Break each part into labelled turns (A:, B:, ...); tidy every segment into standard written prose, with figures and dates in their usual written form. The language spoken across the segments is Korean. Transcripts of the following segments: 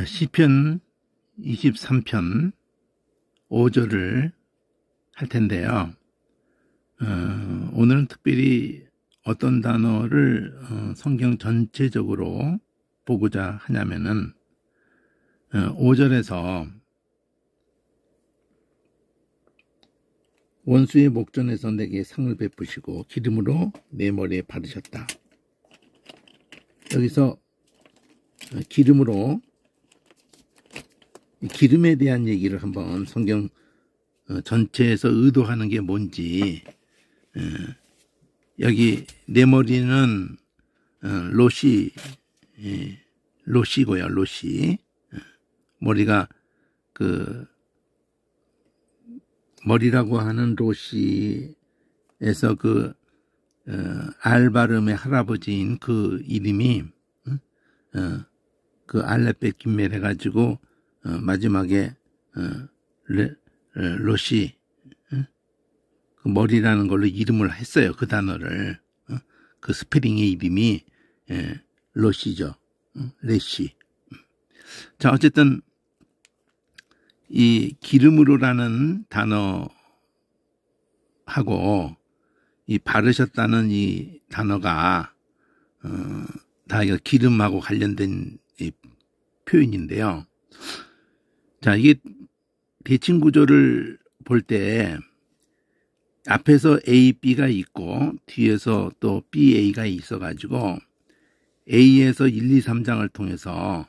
A: 시편 23편 5절을 할 텐데요. 오늘은 특별히 어떤 단어를 성경 전체적으로 보고자 하냐면은 5절에서 원수의 목전에서 내게 상을 베푸시고 기름으로 내 머리에 바르셨다. 여기서 기름으로 기름에 대한 얘기를 한번 성경 전체에서 의도하는 게 뭔지, 여기 내 머리는 롯이고요. 롯이 머리가 그 머리라고 하는 롯이에서 그 알바름의 할아버지인 그 이름이 그 알렙벳 김멜 해가지고 마지막에 롯이 그 머리라는 걸로 이름을 했어요. 그 단어를 그 스페링의 이름이 롯이죠. 렛시. 자, 어쨌든 이 기름으로라는 단어하고 이 바르셨다는 이 단어가 다 이거 기름하고 관련된 이 표현인데요. 자, 이게 대칭 구조를 볼 때 앞에서 A, B가 있고 뒤에서 또 B, A가 있어가지고 A에서 1, 2, 3장을 통해서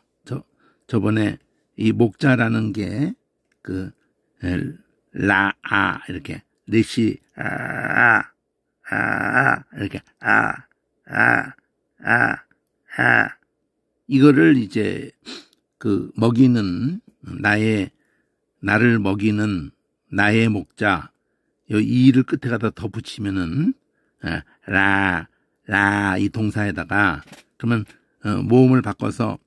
A: 저번에 이 목자라는 게 그 이렇게 렛이 이렇게 이거를 이제 그 먹이는 나를 먹이는 나의 목자, 이 이를 끝에 가다 더 붙이면은 이 동사에다가 그러면 모음을 바꿔서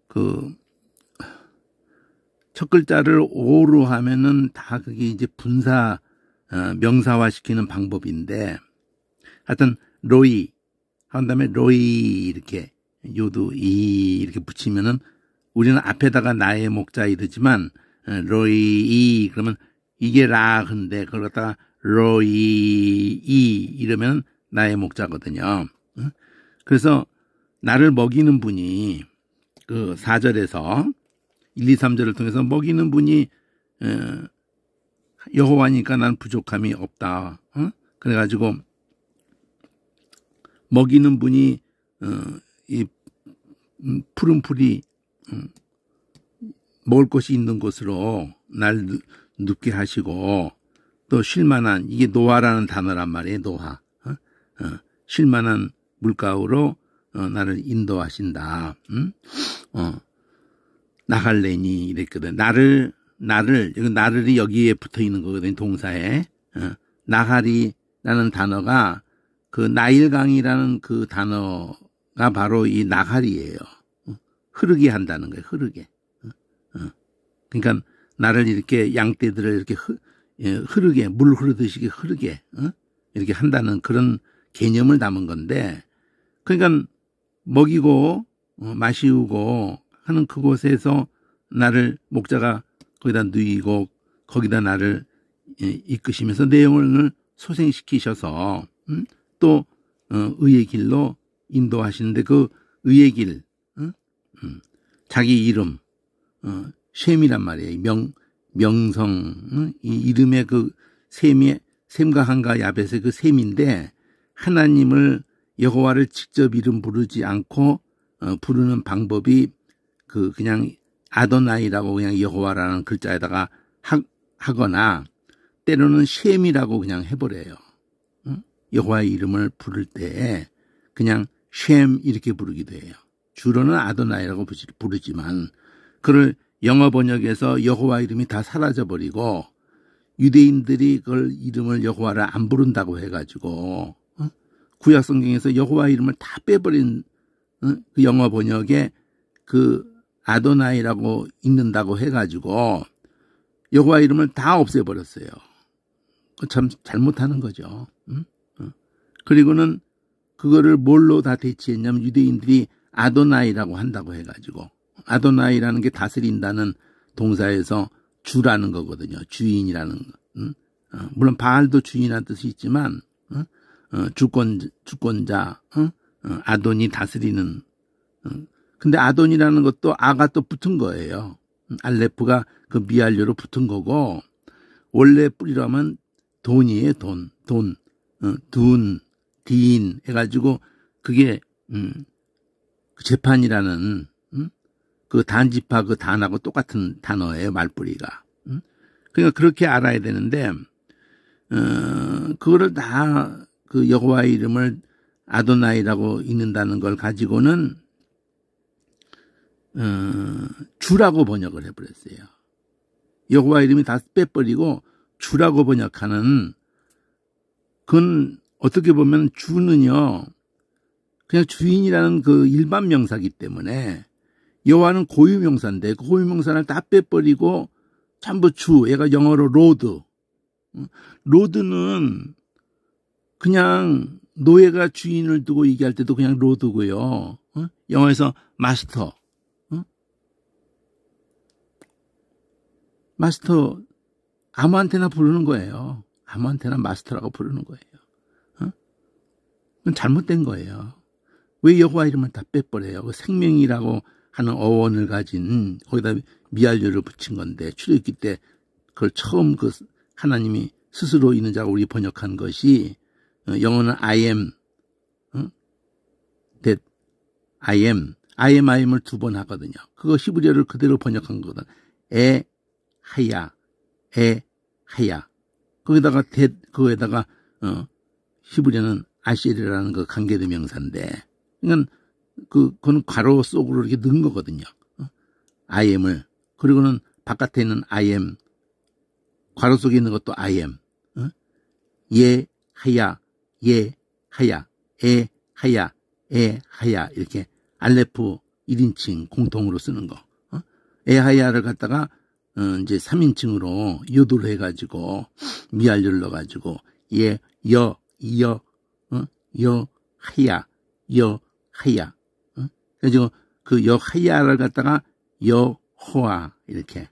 A: 그 첫 글자를 오로 하면은 다 그게 이제 분사 명사화 시키는 방법인데, 하여튼 로이 한 다음에 로이 이렇게 요도 이 이렇게 붙이면은 우리는 앞에다가 나의 목자 이러지만 로이 그러면 이게 라인데 그걸 갖다가 로이 이러면 나의 목자거든요. 그래서 나를 먹이는 분이 그 4절에서 1, 2, 3절을 통해서 먹이는 분이 여호와니까 난 부족함이 없다. 그래가지고 먹이는 분이 이 푸른 풀이 먹을 것이 있는 곳으로 날 눕게 하시고, 또 쉴만한, 이게 노아라는 단어란 말이에요. 노아. 쉴만한 물가로 나를 인도하신다. 나갈레니 이랬거든. 나를이 여기에 붙어 있는 거거든. 동사에. 나갈이라는 단어가 그 나일강이라는 그 단어가 바로 이 나갈이에요. 흐르게 한다는 거예요. 흐르게. 그러니까 나를 이렇게 양떼들을 이렇게 흐르게, 물 흐르듯이 흐르게 이렇게 한다는 그런 개념을 담은 건데, 그러니까 먹이고 마시우고 하는 그곳에서 나를 목자가 거기다 누이고 거기다 나를 이끄시면서 내 영혼을 소생시키셔서 또 의의 길로 인도하시는데, 그 의의 길, 자기 이름 셈이란 말이에요. 명성, 이 이름의 그 셈과 한가 야벳의 그 셈인데, 하나님을 여호와를 직접 이름 부르지 않고 부르는 방법이 그냥 아도나이라고 그냥 여호와라는 글자에다가 하거나 때로는 셈이라고 그냥 해버려요. 여호와의 이름을 부를 때 그냥 셈 이렇게 부르기도 해요. 주로는 아도나이라고 부르지만 그걸 영어 번역에서 여호와 이름이 다 사라져버리고 유대인들이 그걸 이름을 여호와를 안 부른다고 해가지고 구약 성경에서 여호와 이름을 다 빼버린 그 영어 번역에 그 아도나이라고 읽는다고 해가지고 여호와 이름을 다 없애버렸어요. 참 잘못하는 거죠. 그리고는 그거를 뭘로 다 대체했냐면 유대인들이 아도나이라고 한다고 해가지고 아도나이라는 게 다스린다는 동사에서 주라는 거거든요. 주인이라는 거. 물론 바알도 주인이라는 뜻이 있지만 주권자, 아돈이 다스리는. 근데 아돈이라는 것도 아가 또 붙은 거예요. 알레프가 그 미알료로 붙은 거고, 원래 뿌리라면 돈이에요. 돈, 디인 해가지고 그게 재판이라는 그 단지파 그 단하고 똑같은 단어예요. 말뿌리가. 그러니까 그렇게 알아야 되는데 그거를 다 그 여호와의 이름을 아도나이라고 읽는다는 걸 가지고는 주라고 번역을 해버렸어요. 여호와 이름이 다 빼버리고 주라고 번역하는, 그건 어떻게 보면 주는요 그냥 주인이라는 그 일반 명사기 때문에, 여호와는 고유명사인데 그 고유명사를 다 빼버리고 전부 주, 얘가 영어로 로드. 로드는 그냥 노예가 주인을 두고 얘기할 때도 그냥 로드고요. 영어에서 마스터. 마스터 아무한테나 부르는 거예요. 아무한테나 마스터라고 부르는 거예요. 그건 잘못된 거예요. 왜 여호와 이름을 다 빼버려요? 그 생명이라고 하는 어원을 가진, 거기다 미알료를 붙인 건데, 출애굽기 때 그걸 처음 그 하나님이 스스로 있는 자가 우리 번역한 것이, 영어는 I am, that I am을 두 번 하거든요. 그거 히브리어를 그대로 번역한 거거든. 하야. 거기다가 그거에다가 히브리어는 아시리라는 그 관계대 명사인데, 그러니까 그건 괄호 속으로 이렇게 넣은 거거든요. I am을. 그리고는 바깥에 있는 I am, 괄호 속에 있는 것도 I am. 하야, 하야, 이렇게 알레프 1인칭 공통으로 쓰는 거. 하야를 갖다가 이제 3인칭으로 요도를 해가지고 미알료를 넣어가지고 하야. 그래서 그 하야를 갖다가 여호와 이렇게.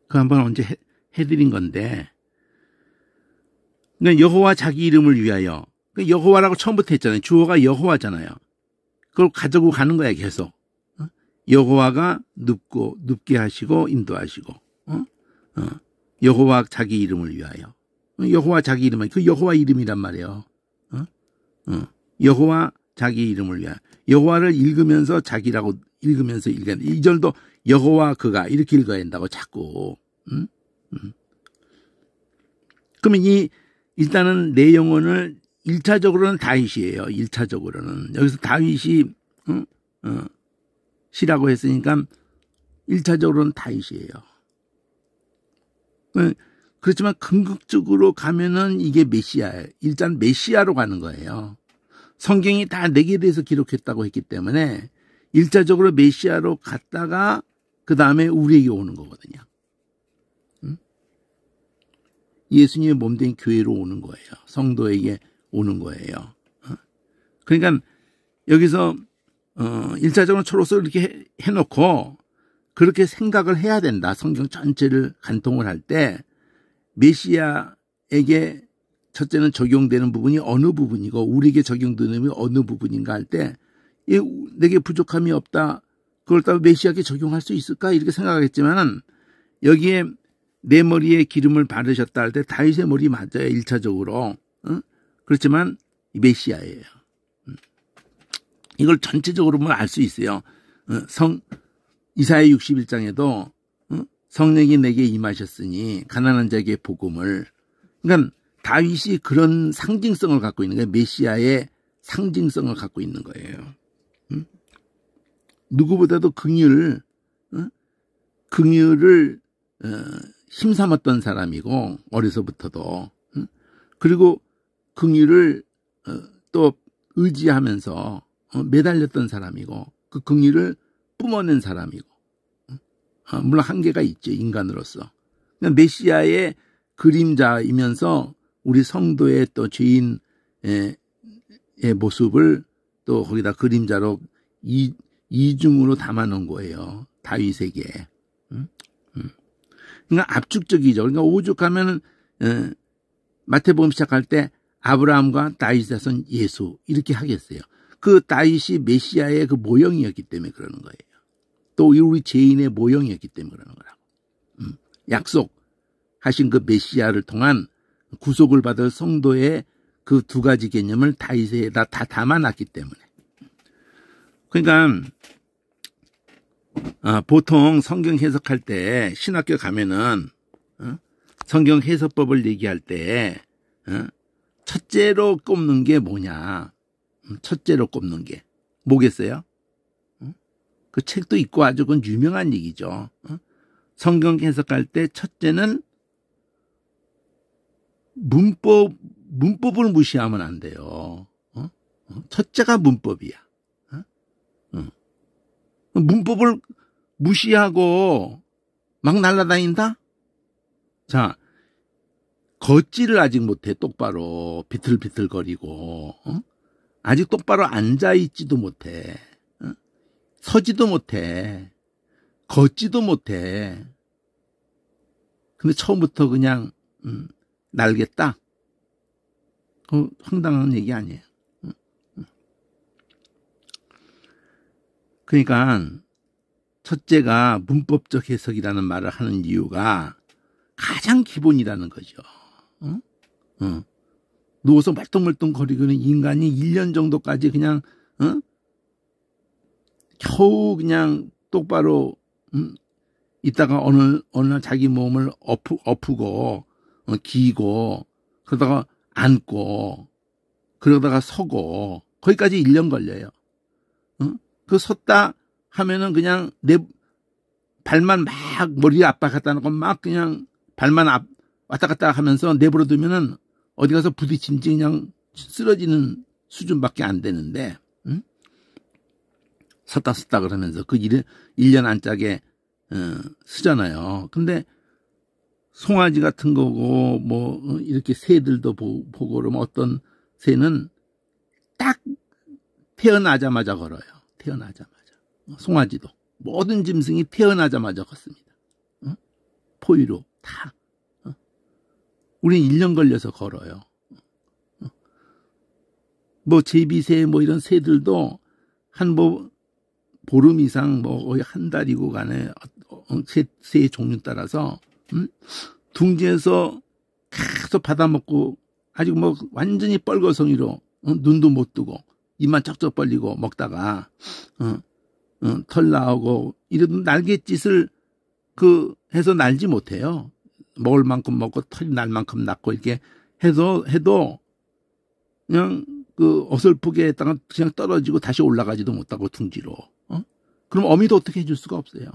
A: 그 한번 언제 해드린 건데, 그러니까 여호와 자기 이름을 위하여. 여호와라고 처음부터 했잖아요. 주어가 여호와잖아요. 그걸 가지고 가는 거야 계속. 여호와가 눕게 하시고 인도하시고. 여호와 자기 이름을 위하여. 여호와 자기 이름은 그 여호와 이름이란 말이에요. 여호와 자기 이름을 위하여. 여호와를 읽으면서 자기라고 읽으면서 읽어야 돼. 이 절도 여호와 그가 이렇게 읽어야 된다고 자꾸. 그러면 일단은 내 영혼을 1차적으로는 다윗이에요. 1차적으로는. 여기서 다윗이 시라고 했으니까 1차적으로는 다윗이에요. 그렇지만 궁극적으로 가면은 이게 메시아예요. 일단 메시아로 가는 거예요. 성경이 다 내게 대해서 기록했다고 했기 때문에 1차적으로 메시아로 갔다가 그 다음에 우리에게 오는 거거든요. 예수님의 몸된 교회로 오는 거예요. 성도에게 오는 거예요. 그러니까 여기서 1차적으로 초록색을 이렇게 해놓고 그렇게 생각을 해야 된다. 성경 전체를 간통을 할 때 메시아에게 첫째는 적용되는 부분이 어느 부분이고 우리에게 적용되는 부분이 어느 부분인가 할 때 내게 부족함이 없다. 그걸 다 메시아에게 적용할 수 있을까? 이렇게 생각하겠지만은 여기에 내 머리에 기름을 바르셨다 할 때 다윗의 머리 맞아요. 1차적으로. 그렇지만 메시아예요. 이걸 전체적으로 알 수 있어요. 이사야 61장에도 성령이 내게 임하셨으니 가난한 자에게 복음을. 그러니까 다윗이 그런 상징성을 갖고 있는 거예요. 메시아의 상징성을 갖고 있는 거예요. 누구보다도 긍휼을 힘삼았던 사람이고 어려서부터도. 그리고 긍휼을 또 의지하면서 매달렸던 사람이고 그 긍휼을 뿜어낸 사람이고. 물론 한계가 있죠. 인간으로서. 메시아의 그림자이면서 우리 성도의 또 죄인의 모습을 또 거기다 그림자로 이중으로 담아놓은 거예요. 다윗에게. 그러니까 압축적이죠. 그러니까 오죽하면은 마태복음 시작할 때 아브라함과 다윗의 son 예수 이렇게 하겠어요. 그 다윗이 메시아의 그 모형이었기 때문에 그러는 거예요. 또 우리 죄인의 모형이었기 때문에 그러는 거라고. 약속하신 그 메시아를 통한 구속을 받을 성도의 그 두 가지 개념을 다윗에다 다 담아놨기 때문에. 그러니까 보통 성경 해석할 때 신학교 가면은 성경 해석법을 얘기할 때 첫째로 꼽는 게 뭐냐? 첫째로 꼽는 게 뭐겠어요? 그 책도 있고 아주 그건 유명한 얘기죠. 성경 해석할 때 첫째는 문법을 무시하면 안 돼요. 첫째가 문법이야. 문법을 무시하고 막 날아다닌다? 자, 걷지를 아직 못해. 똑바로 비틀비틀거리고 아직 똑바로 앉아있지도 못해. 서지도 못해. 걷지도 못해. 근데 처음부터 그냥 날겠다? 그 황당한 얘기 아니에요. 그러니까 첫째가 문법적 해석이라는 말을 하는 이유가 가장 기본이라는 거죠. 누워서 말똥말똥 거리고는 인간이 1년 정도까지 그냥 겨우 그냥 똑바로 있다가 어느 날 자기 몸을 엎고 기고 그러다가 앉고 그러다가 서고 거기까지 1년 걸려요. 그 섰다 하면은 그냥 내 발만 막 머리에 압박했다 놓고 막 그냥 발만 왔다 갔다 하면서 내버려 두면은 어디 가서 부딪힌지 그냥 쓰러지는 수준밖에 안 되는데 섰다 그러면서 그 1년 안짝에 쓰잖아요. 근데 송아지 같은 거고 뭐 이렇게 새들도 보고 그러면 어떤 새는 딱 태어나자마자 걸어요. 태어나자마자. 송아지도 모든 짐승이 태어나자마자 걷습니다. 포유류 다. 우린 1년 걸려서 걸어요. 뭐 제비새 뭐 이런 새들도 한 뭐 보름 이상 뭐 거의 한 달이고 간에 새의 종류 따라서 둥지에서 계속 받아먹고 아직 뭐 완전히 뻘거성이로 눈도 못 뜨고 입만 쩍쩍 벌리고 먹다가 털 나오고 이런 날갯짓을 해서 날지 못해요. 먹을 만큼 먹고 털이 날 만큼 났고 이렇게 해도 그냥 어설프게 했다가 그냥 떨어지고 다시 올라가지도 못하고 둥지로. 그럼 어미도 어떻게 해줄 수가 없어요.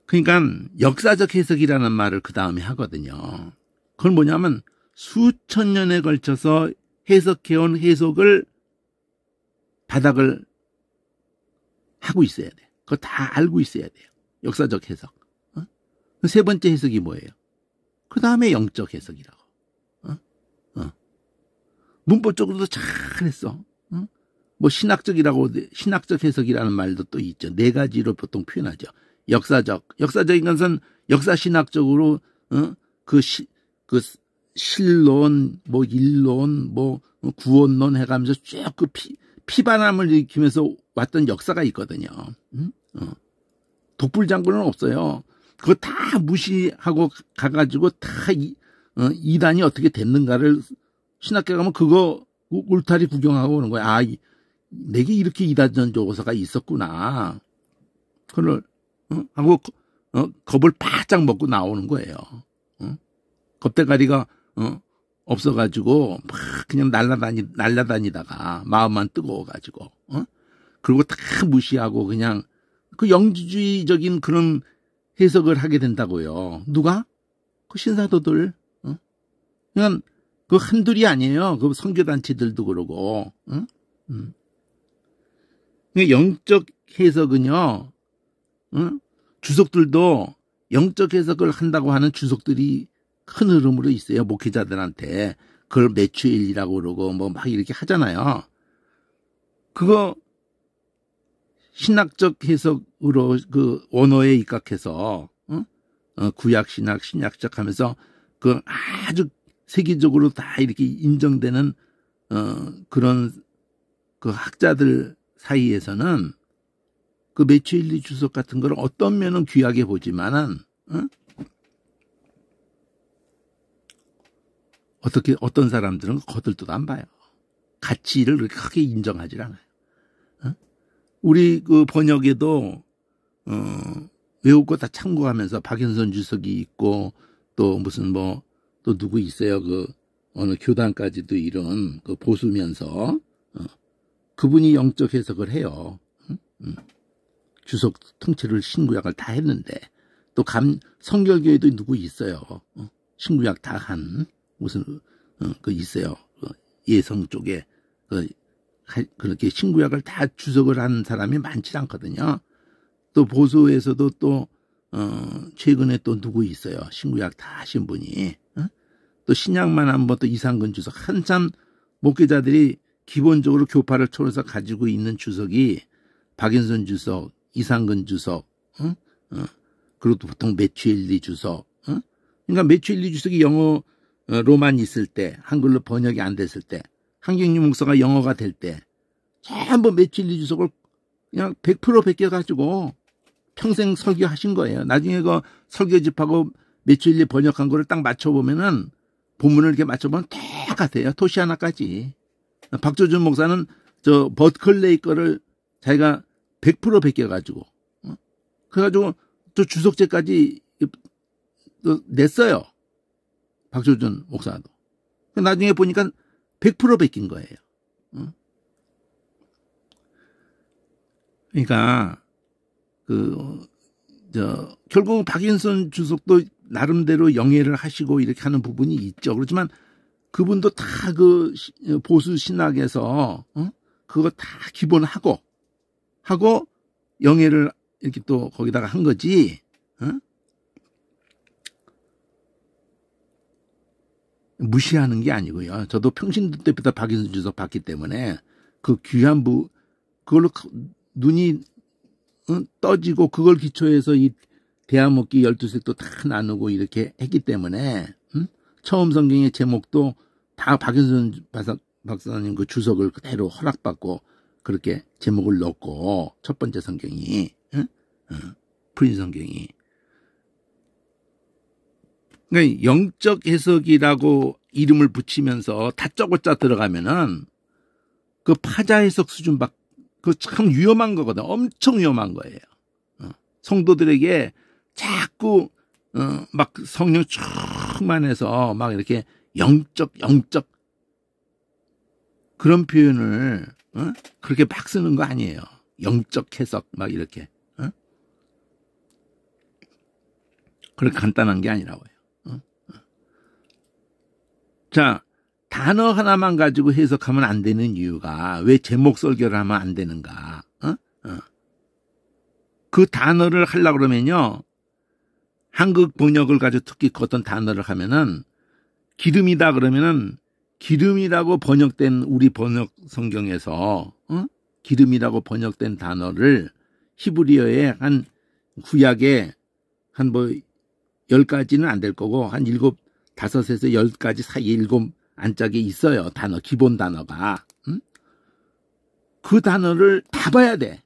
A: 그러니까 역사적 해석이라는 말을 그 다음에 하거든요. 그건 뭐냐면 수천 년에 걸쳐서 해석해온 해석을 바닥을 하고 있어야 돼. 그거 다 알고 있어야 돼요. 역사적 해석. 세 번째 해석이 뭐예요? 그 다음에 영적 해석이라고. 문법적으로도 잘했어. 뭐 신학적 해석이라는 말도 또 있죠. 네 가지로 보통 표현하죠. 역사적인 것은 역사신학적으로 그 실론, 뭐 일론, 뭐 구원론 해가면서 쭉 그 피반함을 일으키면서 왔던 역사가 있거든요. 독불장군은 없어요. 그거 다 무시하고 가가지고 다 이단이 어떻게 됐는가를 신학교 가면 그거 울타리 구경하고 오는 거야. 아, 내게 이렇게 이단 조서가 있었구나. 그걸 하고 겁을 바짝 먹고 나오는 거예요. 겁대가리가 없어가지고 막 그냥 날라다니다가 마음만 뜨거워가지고 그리고 다 무시하고 그냥 그 영지주의적인 그런 해석을 하게 된다고요. 누가? 그 신사도들. 그냥 그 한둘이 아니에요. 그 선교단체들도 그러고. 영적 해석은요. 주석들도 영적 해석을 한다고 하는 주석들이 큰 흐름으로 있어요. 목회자들한테. 그걸 매추일이라고 그러고 뭐 막 이렇게 하잖아요. 그거 신학적 해석으로 그 원어에 입각해서 구약 신학 신약적 하면서 그 아주 세계적으로 다 이렇게 인정되는 그런 그 학자들 사이에서는 그 매튜 헨리 주석 같은 걸 어떤 면은 귀하게 보지만은 어떤 사람들은 거들떠도 안 봐요. 가치를 그렇게 크게 인정하지 않아요. 우리 그 번역에도 외울 거 다 참고하면서 박윤선 주석이 있고 또 무슨 뭐 또 누구 있어요. 그 어느 교단까지도 이런 그 보수면서 그분이 영적 해석을 해요. 주석 통째로 신구약을 다 했는데 또 성결교회도 누구 있어요. 신구약 다 한 무슨 그 있어요. 예성 쪽에 그렇게 신구약을 다 주석을 한 사람이 많지 않거든요. 또 보수에서도 또 최근에 또 누구 있어요. 신구약 다 하신 분이. 또 신약만 한번 또 이상근 주석. 한참 목회자들이 기본적으로 교파를 초월해서 가지고 있는 주석이 박윤선 주석, 이상근 주석, 그리고 또 보통 매튜 헨리 주석. 그러니까 매튜 헨리 주석이 영어로만 있을 때, 한글로 번역이 안 됐을 때, 한경림 목사가 영어가 될 때 전부 매튜 헨리 주석을 그냥 100% 베껴가지고 평생 설교하신 거예요. 나중에 그 설교집하고 매튜 헨리 번역한 거를 딱 맞춰보면은 본문을 이렇게 맞춰보면 똑같아요. 토시 하나까지. 박조준 목사는 저 버클레이 거를 자기가 100% 베껴가지고 그래가지고 또 주석제까지 또 냈어요. 박조준 목사도. 나중에 보니까 100% 베낀 거예요. 그러니까 결국 박윤선 주석도 나름대로 영예를 하시고 이렇게 하는 부분이 있죠. 그렇지만 그분도 다 그 보수 신학에서 그거 다 기본하고 영예를 이렇게 또 거기다가 한 거지. 무시하는 게 아니고요. 저도 평신도 때부터 박윤선 주석 봤기 때문에 그 귀한 그걸로 눈이 떠지고 그걸 기초해서 이 대화먹기 12색도 다 나누고 이렇게 했기 때문에 처음 성경의 제목도 다 박윤선 박사님 그 주석을 그대로 허락받고 그렇게 제목을 넣고 첫 번째 성경이 프린 성경이 그러니까 영적 해석이라고 이름을 붙이면서 다짜고짜 들어가면은 그 파자 해석 수준 그 참 위험한 거거든. 엄청 위험한 거예요. 성도들에게 자꾸 막 성령 충만해서 막 이렇게 영적 그런 표현을 그렇게 막 쓰는 거 아니에요. 영적 해석 막 이렇게 그렇게 간단한 게 아니라고요. 자, 단어 하나만 가지고 해석하면 안 되는 이유가 왜 제목 설교를 하면 안 되는가? 그 단어를 하려고 그러면요. 한국 번역을 가지고 특히 어떤 단어를 하면은 기름이다 그러면은 기름이라고 번역된 우리 번역 성경에서 기름이라고 번역된 단어를 히브리어에 한 구약에 한 뭐 10가지는 안 될 거고 한 5에서 10가지 사이에 7 안짝에 있어요. 단어, 기본 단어가. 그 단어를 다 봐야 돼.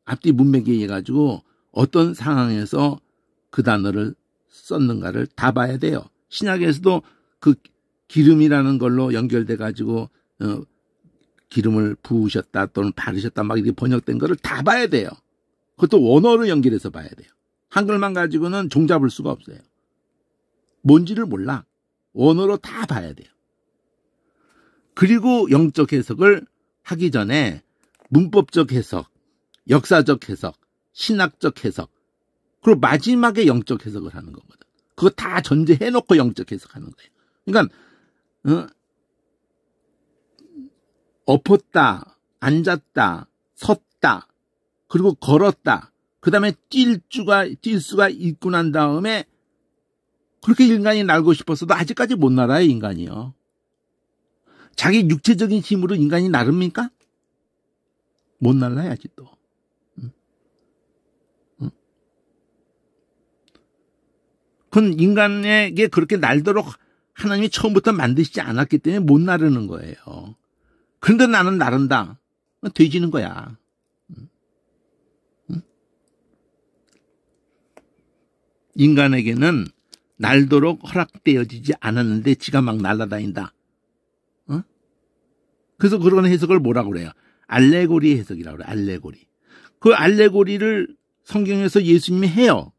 A: 앞뒤 문맥에 의해 가지고 어떤 상황에서 그 단어를 썼는가를 다 봐야 돼요. 신약에서도 그 기름이라는 걸로 연결돼 가지고 기름을 부으셨다 또는 바르셨다 막 이렇게 번역된 거를 다 봐야 돼요. 그것도 원어로 연결해서 봐야 돼요. 한글만 가지고는 종잡을 수가 없어요. 뭔지를 몰라. 원어로 다 봐야 돼요. 그리고 영적 해석을 하기 전에 문법적 해석, 역사적 해석, 신학적 해석, 그리고 마지막에 영적 해석을 하는 거거든. 그거 다 전제해놓고 영적 해석하는 거예요. 그러니까 엎었다, 앉았다, 섰다, 그리고 걸었다. 그 다음에 뛸 수가 있고 난 다음에 그렇게 인간이 날고 싶었어도 아직까지 못 날아요, 인간이요. 자기 육체적인 힘으로 인간이 나릅니까? 못 날라야지 또. 응? 응? 그건 인간에게 그렇게 날도록 하나님이 처음부터 만드시지 않았기 때문에 못 나르는 거예요. 그런데 나는 나른다. 돼지는 거야. 응? 인간에게는 날도록 허락되어지지 않았는데 지가 막 날아다닌다. 어? 그래서 그런 해석을 뭐라고 그래요? 알레고리 해석이라고 그래요. 알레고리. 그 알레고리를 성경에서 예수님이 해요.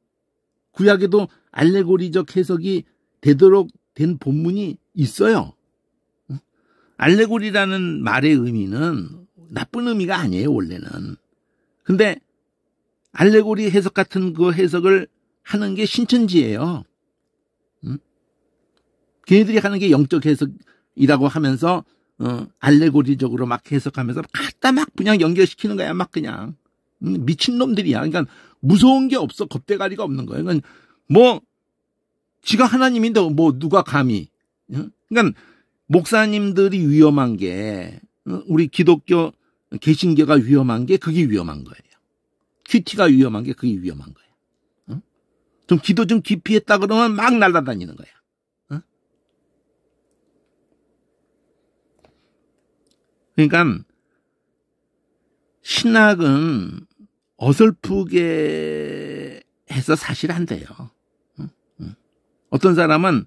A: 구약에도 알레고리적 해석이 되도록 된 본문이 있어요. 알레고리라는 말의 의미는 나쁜 의미가 아니에요, 원래는. 근데 알레고리 해석 같은 그 해석을 하는 게 신천지예요. 걔네들이 하는 게 영적 해석이라고 하면서 알레고리적으로 막 해석하면서 갖다 막 그냥 연결시키는 거야, 막 그냥. 미친놈들이야. 그러니까 무서운 게 없어. 겁대가리가 없는 거예요. 그러니까 뭐 지가 하나님인데 뭐 누가 감히. 그러니까 목사님들이 위험한 게 우리 기독교 개신교가 위험한 게 그게 위험한 거예요. 큐티가 위험한 게 그게 위험한 거예요. 좀 기도 좀 깊이 했다 그러면 막 날아다니는 거야. 그러니까 신학은 어설프게 해서 사실 안 돼요. 어떤 사람은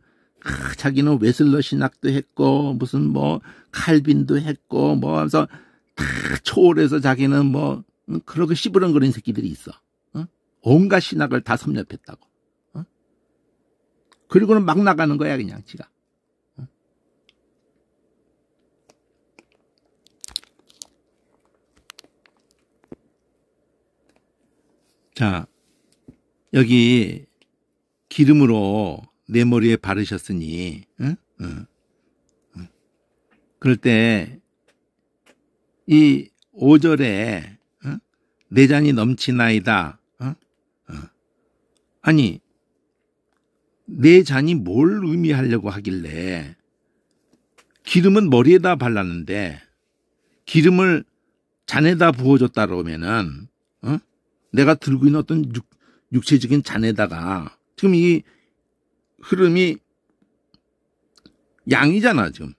A: 자기는 웨슬러 신학도 했고 무슨 뭐 칼빈도 했고 뭐 하면서 다 초월해서 자기는 뭐 그렇게 씨부렁거리는 새끼들이 있어. 온갖 신학을 다 섭렵했다고. 그리고는 막 나가는 거야 그냥 지가. 자, 여기 기름으로 내 머리에 바르셨으니, 그럴 때, 이 5절에, 내 잔이 넘치나이다. 아니, 내 잔이 뭘 의미하려고 하길래, 기름은 머리에다 발랐는데, 기름을 잔에다 부어줬다 그러면은, 내가 들고 있는 어떤 육체적인 잔에다가 지금 이 흐름이 양이잖아 지금.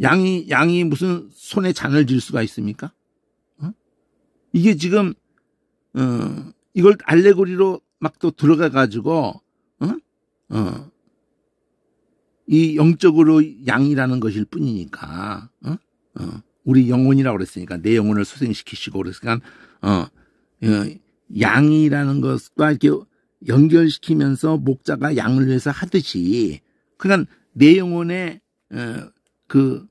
A: 양이 무슨 손에 잔을 쥘 수가 있습니까? 이게 지금 이걸 알레고리로 막 또 들어가 가지고 이 영적으로 양이라는 것일 뿐이니까 우리 영혼이라고 그랬으니까 내 영혼을 소생시키시고 그랬으니까 양이라는 것과 이렇게 연결시키면서 목자가 양을 위해서 하듯이 그러니까 내 영혼의 그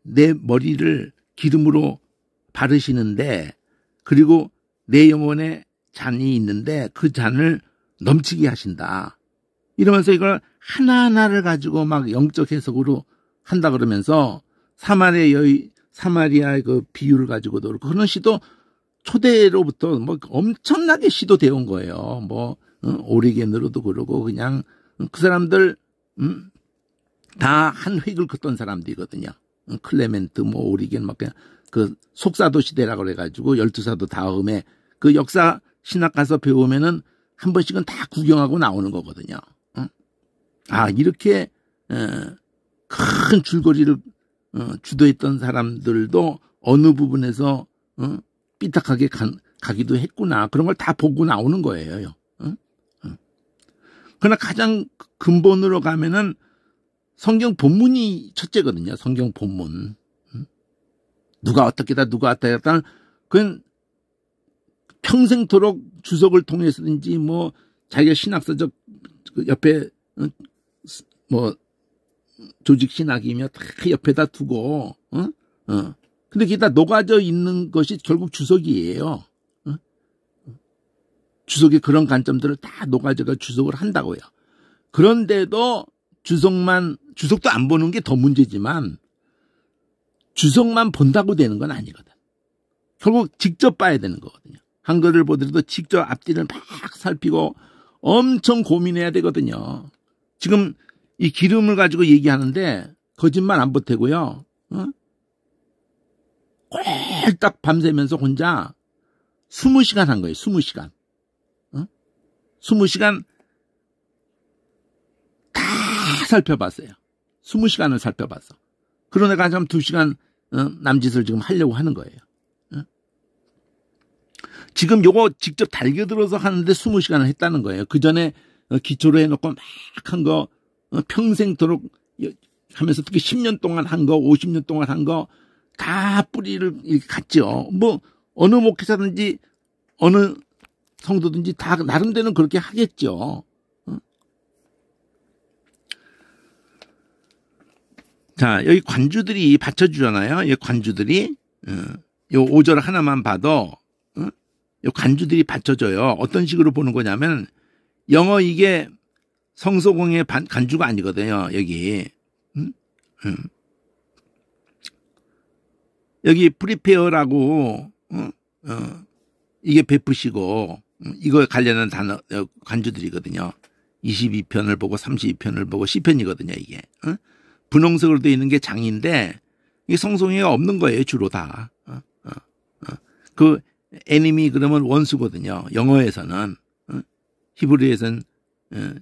A: 내 머리를 기름으로 바르시는데 그리고 내 영혼에 잔이 있는데 그 잔을 넘치게 하신다. 이러면서 이걸 하나하나를 가지고 막 영적 해석으로 한다 그러면서 사마리아의 그 비유를 가지고도 그렇고 그런 시도 초대로부터 뭐 엄청나게 시도되어 온 거예요. 뭐 오리겐으로도 그러고 그냥 그 사람들 다 한 획을 긋던 사람들이거든요. 클레멘트 뭐 오리겐 막 그냥 그 속사도 시대라고 그래가지고 12사도 다음에 그 역사 신학 가서 배우면은 한 번씩은 다 구경하고 나오는 거거든요. 아 이렇게 큰 줄거리를 주도했던 사람들도 어느 부분에서 삐딱하게 가기도 했구나. 그런 걸 다 보고 나오는 거예요. 그러나 가장 근본으로 가면은 성경 본문이 첫째거든요. 성경 본문. 누가 어떻게다 누가 어떻게다 그건 평생토록 주석을 통해서든지 뭐 자기가 신학서적 옆에 뭐 조직 신학이며 다 옆에다 두고 근데 그게 다 녹아져 있는 것이 결국 주석이에요. 주석의 그런 관점들을 다 녹아져가 주석을 한다고요. 그런데도 주석도 안 보는 게 더 문제지만 주석만 본다고 되는 건 아니거든. 결국 직접 봐야 되는 거거든요. 한글을 보더라도 직접 앞뒤를 막 살피고 엄청 고민해야 되거든요. 지금 이 기름을 가지고 얘기하는데 거짓말 안 보태고요. 어? 꼴딱 밤새면서 혼자 20시간 한 거예요. 20시간. 20시간 다 살펴봤어요. 20시간을 살펴봤어. 그런 애가 한 2시간 남짓을 지금 하려고 하는 거예요. 지금 요거 직접 달겨들어서 하는데 20시간을 했다는 거예요. 그 전에 기초로 해놓고 막 한 거 평생토록 하면서 특히 10년 동안 한 거, 50년 동안 한 거 다 뿌리를 이렇게 갔죠. 뭐 어느 목회자든지 어느 성도든지 다 나름대로 그렇게 하겠죠. 자, 여기 관주들이 받쳐주잖아요. 이 관주들이 요 5절 하나만 봐도 요 관주들이 받쳐줘요. 어떤 식으로 보는 거냐면 영어 이게 성소공의 간주가 아니거든요. 여기 여기 프리페어라고 이게 베푸시고 이거 관련한 단어 관주들이거든요. 22편을 보고 32편을 보고 시편이거든요. 이게 분홍색으로 되어 있는 게 장인데 이게 성송이가 없는 거예요. 주로 다. 그 애니미 그러면 원수거든요. 영어에서는 히브리에서는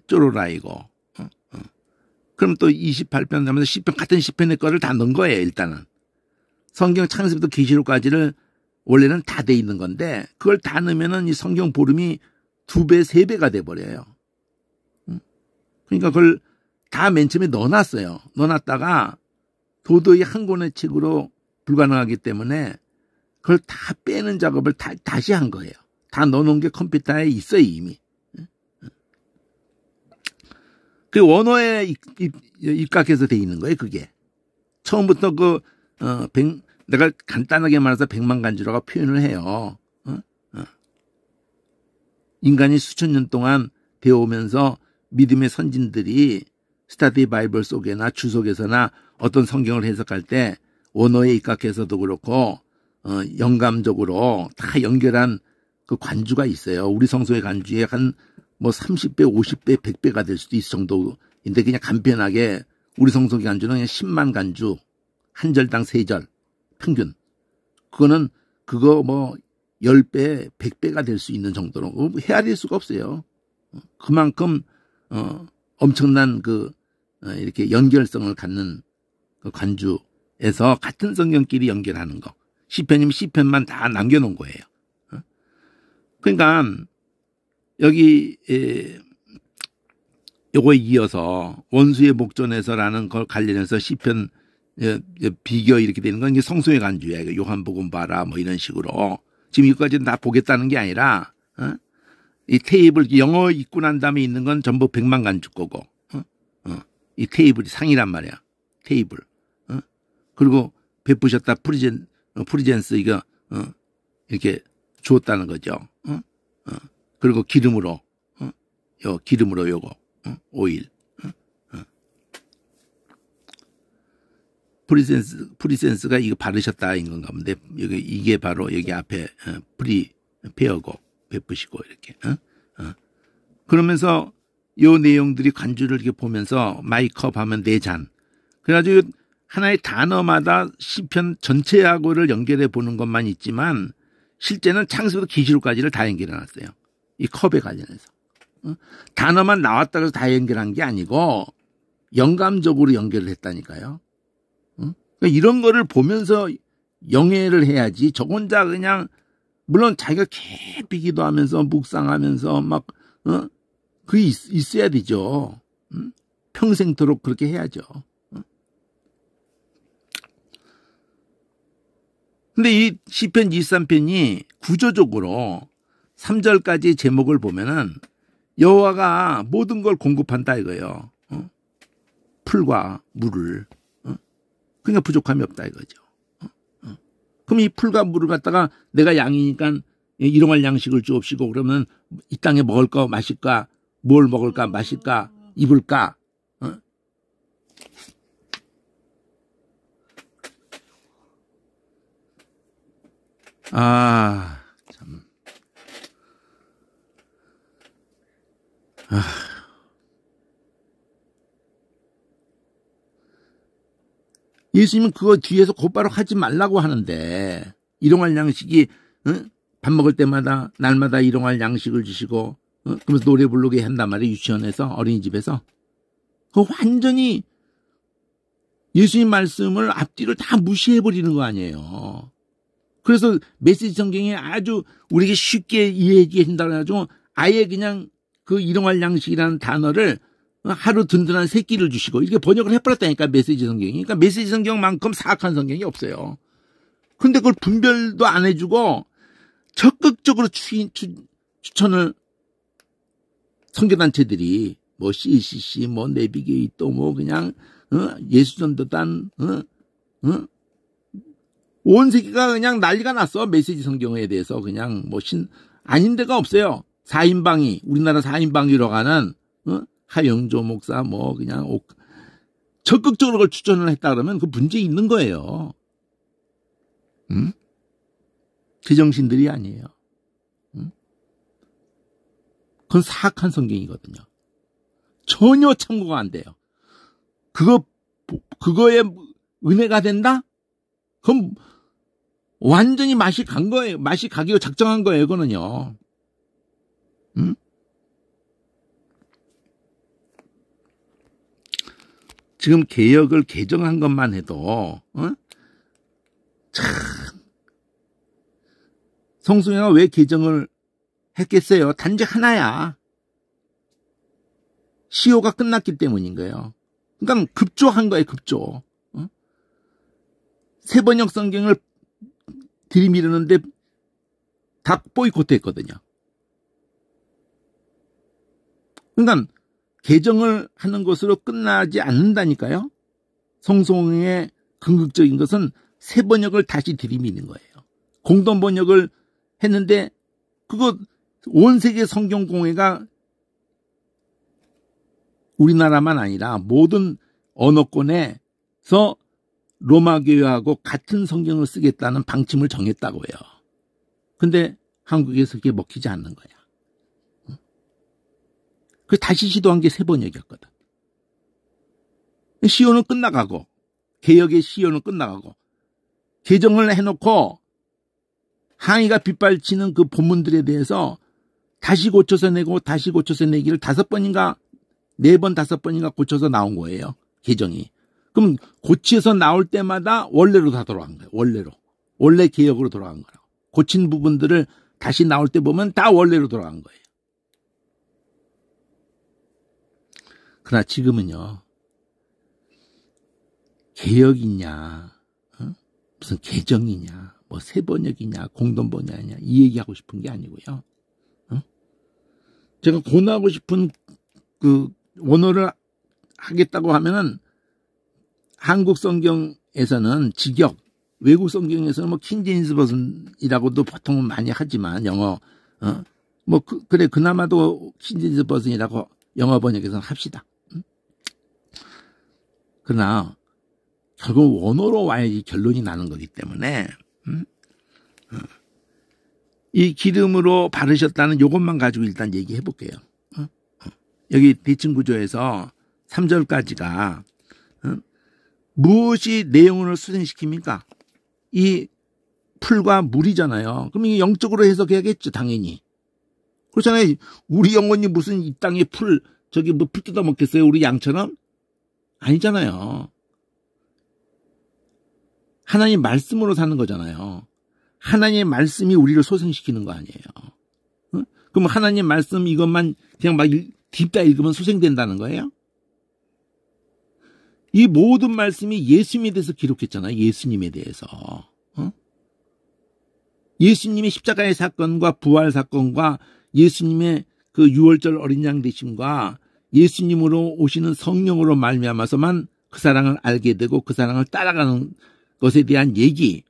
A: 쪼로라이고 그럼 또 28편 하면서 시편 같은 시편의 거를 다 넣은 거예요. 일단은 성경 창세부터 계시록까지를 원래는 다 돼 있는 건데 그걸 다 넣으면은 이 성경 보름이 2배, 3배가 돼 버려요. 그러니까 그걸 다 맨 처음에 넣어놨어요. 넣어놨다가 도저히 한 권의 책으로 불가능하기 때문에 그걸 다 빼는 작업을 다시 한 거예요. 다 넣어놓은 게 컴퓨터에 있어요, 이미. 그 원어에 입각해서 돼 있는 거예요, 그게. 처음부터 내가 간단하게 말해서 백만간주라고 표현을 해요. 인간이 수천 년 동안 배워오면서 믿음의 선진들이 스타디 바이블 속에나 주 속에서나 어떤 성경을 해석할 때 원어에 입각해서도 그렇고 영감적으로 다 연결한 그 관주가 있어요. 우리 성서의 관주에 한 뭐 30배, 50배, 100배가 될 수도 있을 정도인데 그냥 간편하게 우리 성서의 간주는 그냥 10만 간주 한 절당 3절 평균. 그거 뭐 10배, 100배가 될 수 있는 정도로 헤아릴 수가 없어요. 그만큼 엄청난 이렇게 연결성을 갖는 그 관주에서 같은 성경끼리 연결하는 거. 시편이면 시편만 다 남겨놓은 거예요. 그러니까 여기 요거에 이어서 원수의 목전에서라는 걸 관련해서 시편 비교 이렇게 되는 건 이게 성소의 간주예요. 요한복음 봐라 뭐 이런 식으로. 지금 이거까지는 다 보겠다는 게 아니라 이 테이블 영어 읽고 난 다음에 있는 건 전부 100만 간주 거고 이 테이블이 상이란 말이야. 테이블. 그리고 베푸셨다 프리젠스 이거 이렇게 주었다는 거죠. 그리고 기름으로 기름으로 요거 오일. 프리센스가 이거 바르셨다인 건가 본데 이게 바로 여기 앞에 프리페어고 베푸시고 이렇게. 그러면서 요 내용들이 관주를 이렇게 보면서 마이컵 하면 4잔. 그래가지고 하나의 단어마다 시편 전체하고를 연결해 보는 것만 있지만 실제는 창세부터 계시록까지를 다 연결해 놨어요. 이 컵에 관련해서. 단어만 나왔다고 해서 다 연결한 게 아니고 영감적으로 연결을 했다니까요. 그러니까 이런 거를 보면서 영해를 해야지 저 혼자 그냥 물론 자기가 깊이 기도하면서 묵상하면서 막 그게 있어야 되죠. 평생토록 그렇게 해야죠. 근데 이 시편 23편이 구조적으로 3절까지 제목을 보면은 여호와가 모든 걸 공급한다 이거예요. 풀과 물을. 그러니까 부족함이 없다 이거죠. 그럼 이 풀과 물을 갖다가 내가 양이니까 일용할 양식을 주옵시고 그러면 이 땅에 먹을 거 마실까? 뭘 먹을까? 마실까? 입을까? 참. 아. 예수님은 그거 뒤에서 곧바로 하지 말라고 하는데 일용할 양식이 밥 먹을 때마다 날마다 일용할 양식을 주시고 그러면서 노래 부르게 한단 말이에요. 유치원에서 어린이집에서. 그 완전히 예수님 말씀을 앞뒤로 다 무시해버리는 거 아니에요. 그래서 메시지 성경에 아주 우리에게 쉽게 이해해 준다고 해가지고 아예 그냥 그 일용할 양식이라는 단어를 하루 든든한 세 끼를 주시고 이렇게 번역을 해버렸다니까 메시지 성경이. 그러니까 메시지 성경만큼 사악한 성경이 없어요. 근데 그걸 분별도 안 해주고 적극적으로 추천을 선교단체들이 뭐 CCC 뭐 내비게이터 뭐 그냥 예수전도단 온 세계가 그냥 난리가 났어. 메시지 성경에 대해서 그냥 뭐 아닌 데가 없어요. 4인방이 우리나라 4인방이라고 하는 하영조 목사 뭐 그냥 적극적으로 그걸 추천을 했다 그러면 그 문제 있는 거예요. 제정신들이 아니에요. 그건 사악한 성경이거든요. 전혀 참고가 안 돼요. 그거에 은혜가 된다? 그럼 완전히 맛이 간 거예요. 맛이 가기로 작정한 거예요, 그거는요. 지금 개혁을 개정한 것만 해도, 참, 성수회가 왜 개정을 했겠어요? 단지 하나야. 시효가 끝났기 때문인 거예요. 그러니까 급조한 거예요, 급조. 세번역 성경을 들이미르는데 다 보이콧 했거든요. 그러니까 개정을 하는 것으로 끝나지 않는다니까요. 성송의 궁극적인 것은 세번역을 다시 들이미는 거예요. 공동번역을 했는데 그거 온 세계 성경공회가 우리나라만 아니라 모든 언어권에서 로마교회하고 같은 성경을 쓰겠다는 방침을 정했다고요. 근데 한국에서 그게 먹히지 않는 거야. 그 다시 시도한 게 세번역이었거든. 시효는 끝나가고 개혁의 시효는 끝나가고 개정을 해놓고 항의가 빗발치는 그 본문들에 대해서 다시 고쳐서 내고 다시 고쳐서 내기를 5번인가 4번 5번인가 고쳐서 나온 거예요. 개정이. 그럼 고쳐서 나올 때마다 원래로 다 돌아간 거예요. 원래로. 원래 개혁으로 돌아간 거라고. 고친 부분들을 다시 나올 때 보면 다 원래로 돌아간 거예요. 그러나 지금은요. 개혁이냐 무슨 개정이냐 뭐 세번역이냐 공동번역이냐 이 얘기하고 싶은 게 아니고요. 제가 권하고 싶은 그 원어를 하겠다고 하면은 한국 성경에서는 직역, 외국 성경에서는 뭐 킹제임스 버전이라고도 보통은 많이 하지만 영어 그래 그나마도 킹제임스 버전이라고 영어 번역에서는 합시다. 그러나 결국 원어로 와야지 결론이 나는 거기 때문에 이 기름으로 바르셨다는 요것만 가지고 일단 얘기해 볼게요. 여기 대칭구조에서 3절까지가 무엇이 내용을 수행시킵니까? 이 풀과 물이잖아요. 그럼 이게 영적으로 해석해야겠죠, 당연히. 그렇잖아요. 우리 영혼이 무슨 이 땅에 저기 뭐 풀 뜯어 먹겠어요? 우리 양처럼? 아니잖아요. 하나님 말씀으로 사는 거잖아요. 하나님의 말씀이 우리를 소생시키는 거 아니에요. 그럼 하나님 말씀 이것만 그냥 막 딥다 읽으면 소생된다는 거예요? 이 모든 말씀이 예수님에 대해서 기록했잖아요. 예수님에 대해서. 예수님의 십자가의 사건과 부활 사건과 예수님의 그 6월절 어린 양 되심과 예수님으로 오시는 성령으로 말미암아서만 그 사랑을 알게 되고 그 사랑을 따라가는 것에 대한 얘기,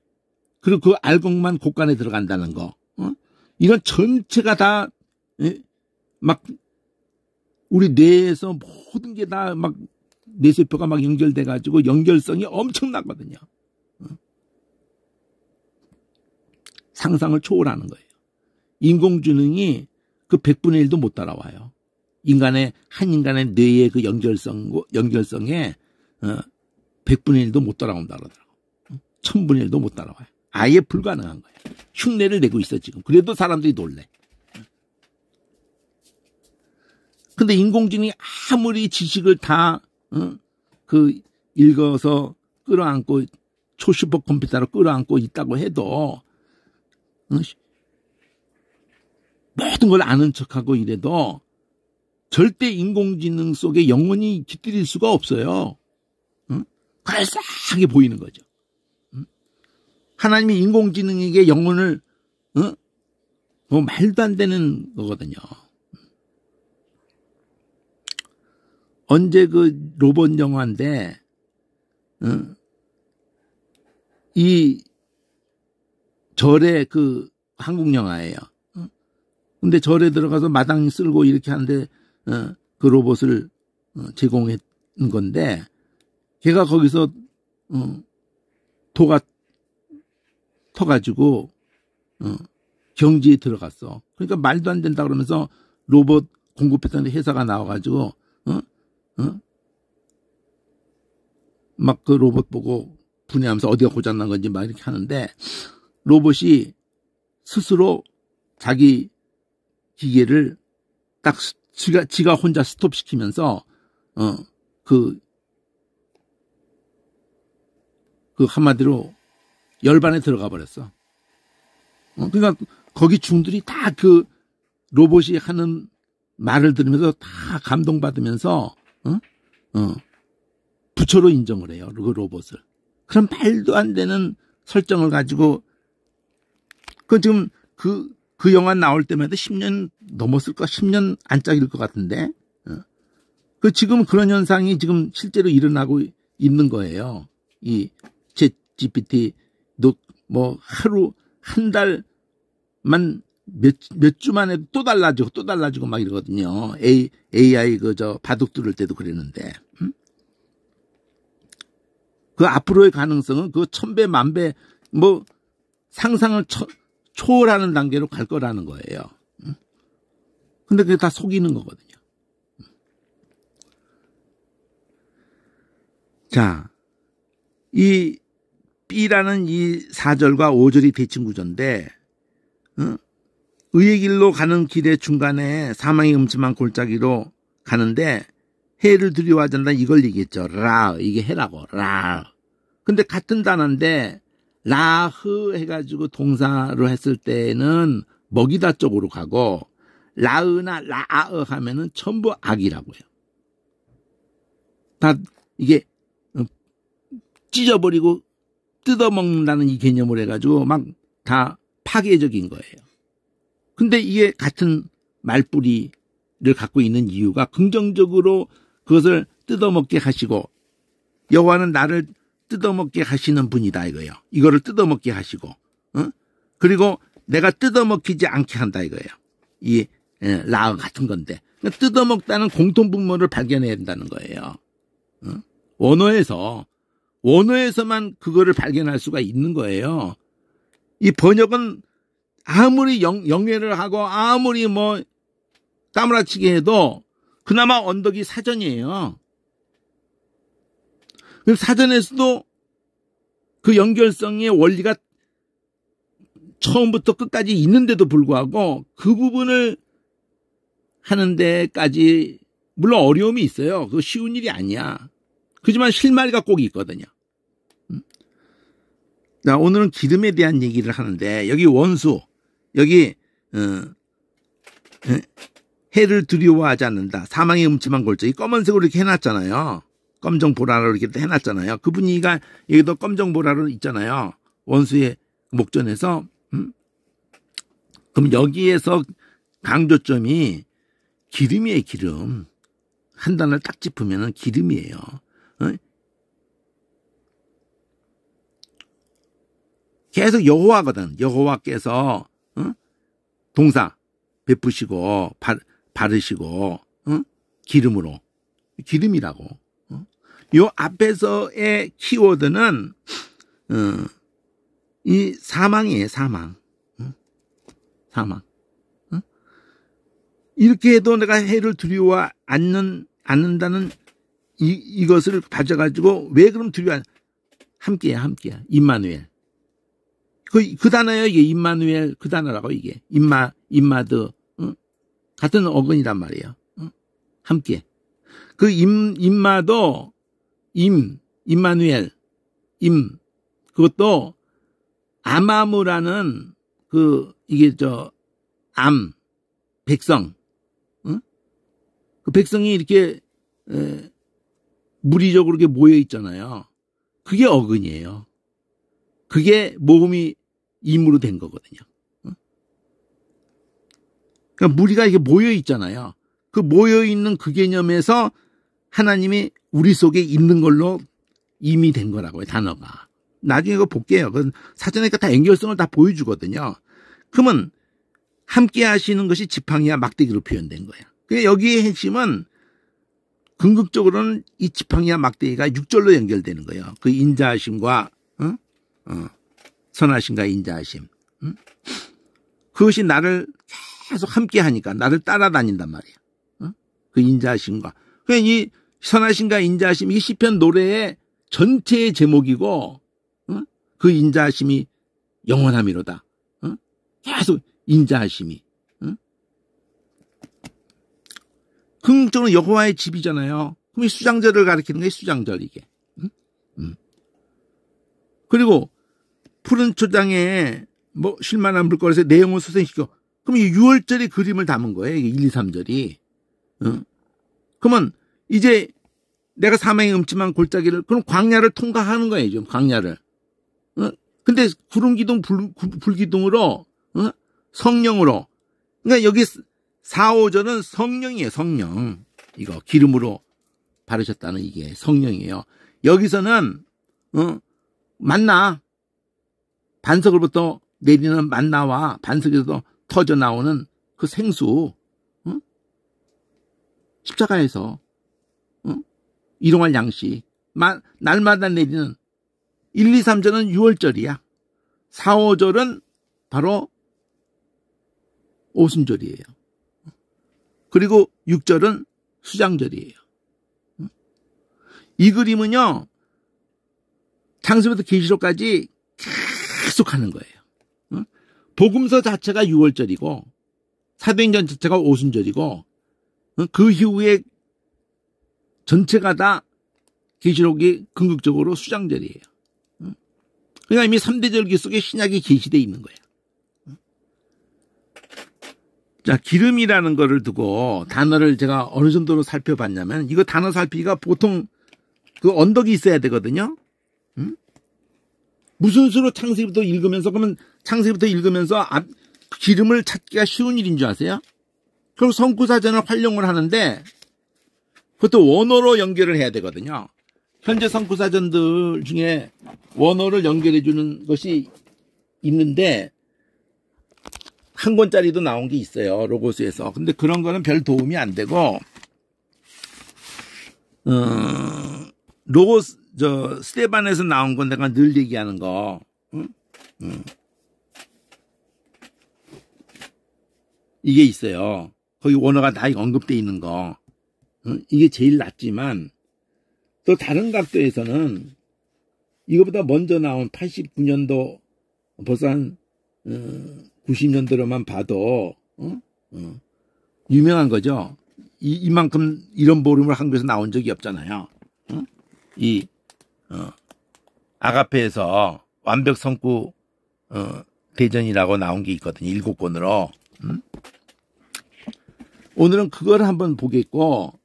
A: 그리고 그 알곡만 곳간에 들어간다는 거, 이런 전체가 다 막 우리 뇌에서 모든 게 다 막 뇌세포가 막 연결돼 가지고 연결성이 엄청나거든요. 상상을 초월하는 거예요. 인공지능이 그 100분의 1도 못 따라와요. 한 인간의 뇌의 그 연결성에 100분의 1도 못 따라온다 그러더라고. 1000분의 1도 못 따라와요. 아예 불가능한 거야. 흉내를 내고 있어 지금. 그래도 사람들이 놀래. 근데 인공지능이 아무리 지식을 다 읽어서 끌어안고 초슈퍼 컴퓨터로 끌어안고 있다고 해도 모든 걸 아는 척하고 이래도 절대 인공지능 속에 영혼이 깃들일 수가 없어요. 그럴싸하게 보이는 거죠. 하나님이 인공지능에게 영혼을 뭐 말도 안 되는 거거든요. 언제 그 로봇 영화인데 이 절에 그 한국 영화예요. 근데 절에 들어가서 마당 쓸고 이렇게 하는데 그 로봇을 제공했는 건데 걔가 거기서 도가 터가지고 경지에 들어갔어. 그러니까 말도 안 된다 그러면서 로봇 공급했던 회사가 나와가지고 막 그 로봇 보고 분해하면서 어디가 고장난 건지 막 이렇게 하는데 로봇이 스스로 자기 기계를 딱 지가 혼자 스톱시키면서 그 한마디로 열반에 들어가 버렸어. 그러니까 거기 중들이 다 그 로봇이 하는 말을 들으면서 다 감동받으면서 부처로 인정을 해요. 그 로봇을. 그런 말도 안 되는 설정을 가지고 지금 그 영화 나올 때마다 10년 넘었을까? 10년 안짝일 것 같은데. 지금 그런 현상이 지금 실제로 일어나고 있는 거예요. 이 챗GPT도 뭐 하루 한 달만 몇 주만 해도 또 달라지고 막 이러거든요. AI 바둑 두를 때도 그랬는데. 그 앞으로의 가능성은 그 1000배, 10,000배 뭐 상상을 초월하는 단계로 갈 거라는 거예요. 근데 그게 다 속이는 거거든요. 자, 이 B라는 이 4절과 5절이 대칭 구조인데 의의 길로 가는 길의 중간에 사망의 음침한 골짜기로 가는데 해를 두려워하지 않는다 이걸 얘기했죠. 이게 해라고. 근데 같은 단어인데 라흐 해가지고 동사로 했을 때는 먹이다 쪽으로 가고 라으나 라아 하면은 전부 악이라고 해요. 다 이게 찢어버리고 뜯어먹는다는 이 개념을 해가지고 막 다 파괴적인 거예요. 근데 이게 같은 말뿌리를 갖고 있는 이유가 긍정적으로 그것을 뜯어먹게 하시고 여호와는 나를 뜯어먹게 하시는 분이다 이거예요. 이거를 뜯어먹게 하시고 그리고 내가 뜯어먹히지 않게 한다 이거예요. 이 라어 같은 건데 그러니까 뜯어먹다는 공통분모를 발견해야 된다는 거예요. 원어에서만 그거를 발견할 수가 있는 거예요. 이 번역은 아무리 영예를 하고 아무리 뭐 까무라치게 해도 그나마 언덕이 사전이에요. 사전에서도 그 연결성의 원리가 처음부터 끝까지 있는데도 불구하고 그 부분을 하는 데까지 물론 어려움이 있어요. 그거 쉬운 일이 아니야. 그렇지만 실마리가 꼭 있거든요. 자, 오늘은 기름에 대한 얘기를 하는데 여기 원수 여기 해를 두려워하지 않는다. 사망의 음침한 골짜기 검은색으로 이렇게 해놨잖아요. 검정보라로 이렇게 해놨잖아요. 그 분위기가 여기도 검정보라로 있잖아요. 원수의 목전에서. 그럼 여기에서 강조점이 기름이에요. 기름. 한 단을 딱 짚으면 기름이에요. 계속 여호와거든. 여호와께서 동사 베푸시고 바르시고 기름으로 기름이라고. 요 앞에서의 키워드는 이 사망이에요. 사망. 이렇게 해도 내가 해를 두려워 않는다는 이것을 가져가지고 왜 그럼 두려워? 함께야. 임마누엘. 그 단어예요. 이게 임마누엘 그 단어라고 이게. 임마드. 응? 같은 어근이란 말이에요. 응? 함께. 그 임마도 임마누엘 그것도 아마무라는 이게 백성. 응? 그 백성이 이렇게 무리적으로 이렇게 모여 있잖아요. 그게 어근이에요. 그게 모음이 임으로 된 거거든요. 그러니까 무리가 이게 모여 있잖아요. 그 모여 있는 그 개념에서 하나님이 우리 속에 있는 걸로 임이 된 거라고요, 단어가. 나중에 그거 볼게요. 그 사전에 다 연결성을 다 보여주거든요. 그러면 함께 하시는 것이 지팡이와 막대기로 표현된 거예요. 그러니까 여기의 핵심은 궁극적으로는 이 지팡이와 막대기가 6절로 연결되는 거예요. 그 인자하심과 선하심과 인자하심. 그것이 나를 계속 함께 하니까 나를 따라다닌단 말이에요. 그 인자하심과. 그러니까 이 선하심과 인자하심, 이 시편 노래의 전체의 제목이고, 그 인자하심이 영원함이로다. 계속 인자하심이. 궁극적으로 여호와의 집이잖아요. 그럼 이 수장절을 가리키는 게 수장절 이게. 그리고 푸른 초장에 쉴만한 물거리에서 내용을 수생시켜. 그럼 이 6월절의 그림을 담은 거예요. 이게 1, 2, 3절이. 그러면 이제 내가 사망의 음침한 골짜기를 그럼 광야를 통과하는 거예요. 지금 광야를. 근데 구름기둥 불기둥으로 성령으로. 그러니까 여기 4, 5절은 성령이에요. 성령. 이거 기름으로 바르셨다는 이게 성령이에요. 여기서는 만나. 반석으로부터 내리는 만나와 반석에서 터져 나오는 그 생수. 십자가에서 일용할 양식. 날마다 내리는 1, 2, 3절은 6월절이야. 4, 5절은 바로 오순절이에요. 그리고 6절은 수장절이에요. 이 그림은요, 창세부터 계시록까지 계속 하는 거예요. 복음서 자체가 6월절이고, 사도행전 자체가 오순절이고, 그 이후에 전체가 다 계시록이 궁극적으로 수장절이에요. 그러니까 이미 3대 절기 속에 신약이 계시되어 있는 거예요. 자, 기름이라는 거를 두고 단어를 제가 어느 정도로 살펴봤냐면, 이거 단어 살피기가 보통 그 언덕이 있어야 되거든요. 무슨 수로 창세기부터 읽으면서, 그러면 창세기부터 읽으면서 기름을 찾기가 쉬운 일인 줄 아세요? 그럼 성구사전을 활용을 하는데, 그것도 원어로 연결을 해야 되거든요. 현재 성구사전들 중에 원어를 연결해 주는 것이 있는데, 한 권짜리도 나온 게 있어요. 로고스에서. 근데 그런 거는 별 도움이 안 되고, 로고스, 스테반에서 나온 건 내가 늘 얘기하는 거, 이게 있어요. 거기 원어가 다 언급되어 있는 거. 이게 제일 낫지만, 또 다른 각도에서는 이거보다 먼저 나온 89년도, 벌써 한, 90년대로만 봐도, 유명한 거죠. 이만큼 이런 보름을 한국에서 나온 적이 없잖아요. 아가페에서 완벽 성구, 대전이라고 나온 게 있거든요. 7권으로. 오늘은 그걸 한번 보겠고,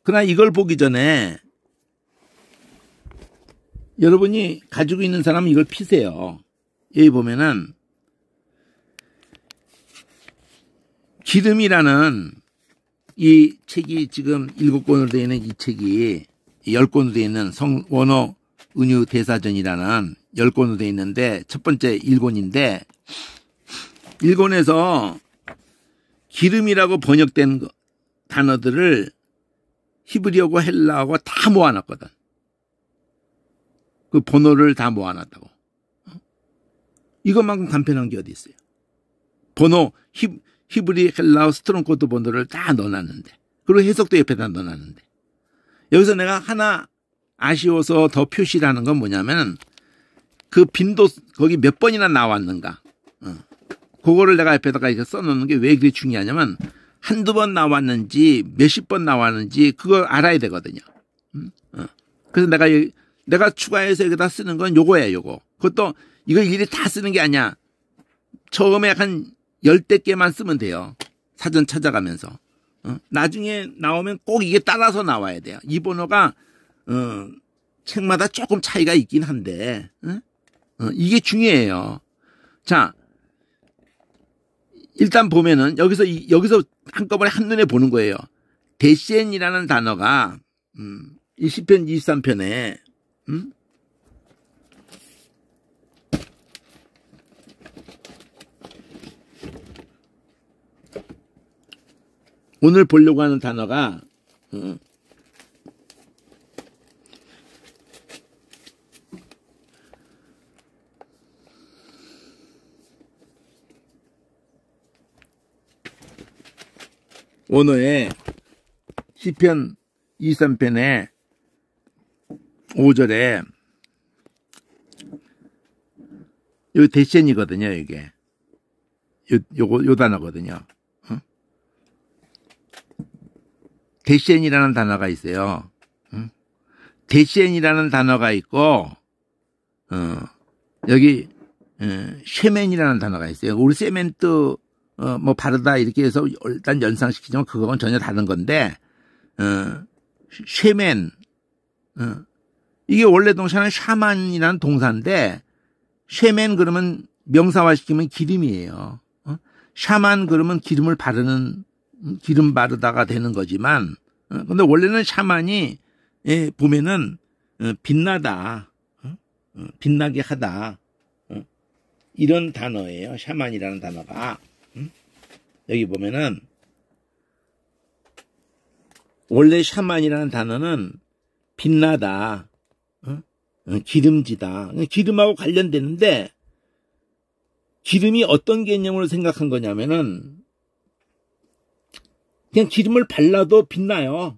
A: 그러나 이걸 보기 전에, 여러분이 가지고 있는 사람은 이걸 피세요. 여기 보면은, 기름이라는 이 책이 지금 7권으로 되어 있는 이 책이 10권으로 되어 있는 원어 은유 대사전이라는 10권으로 되어 있는데 첫 번째 1권인데 1권에서 기름이라고 번역된 단어들을 히브리어고 헬라어고 다 모아놨거든. 그 번호를 다 모아놨다고. 이것만큼 간편한 게 어디 있어요. 번호 히브리 헬라어 스트롱 코드 번호를 다 넣어놨는데, 그리고 해석도 옆에다 넣어놨는데, 여기서 내가 하나 아쉬워서 더 표시를 하는 건 뭐냐면 그 빈도 거기 몇 번이나 나왔는가. 그거를 내가 옆에다가 이렇게 써놓는 게 왜 그게 중요하냐면 한두 번 나왔는지 몇십 번 나왔는지 그걸 알아야 되거든요. 그래서 내가 추가해서 여기다 쓰는 건 요거예요, 요거. 그것도 이걸 일일이 다 쓰는 게 아니야. 처음에 한 10대 개만 쓰면 돼요. 사전 찾아가면서. 나중에 나오면 꼭 이게 따라서 나와야 돼요. 이 번호가 책마다 조금 차이가 있긴 한데 이게 중요해요. 자, 일단 보면은 여기서 한꺼번에 한눈에 보는 거예요. 데시엔이라는 단어가 이 시편 23편에 오늘 보려고 하는 단어가 오늘의 시편 23편의 5절에 여기 데시엔이거든요, 이게. 요 단어거든요. 데시엔이라는 단어가 있어요. 데시엔이라는 단어가 있고, 여기, 쉐멘이라는 단어가 있어요. 우리 세멘트, 뭐 바르다 이렇게 해서 일단 연상시키지만 그거는 전혀 다른 건데, 쉐멘, 이게 원래 동사는 샤만이라는 동사인데, 쉐멘 그러면 명사화시키면 기름이에요. 샤만 그러면 기름을 바르는, 기름 바르다가 되는 거지만, 근데 원래는 샤만이, 보면은, 빛나다, 빛나게 하다, 이런 단어예요. 샤만이라는 단어가. 여기 보면은, 원래 샤만이라는 단어는 빛나다, 기름지다. 기름하고 관련되는데, 기름이 어떤 개념으로 생각한 거냐면은, 그냥 기름을 발라도 빛나요.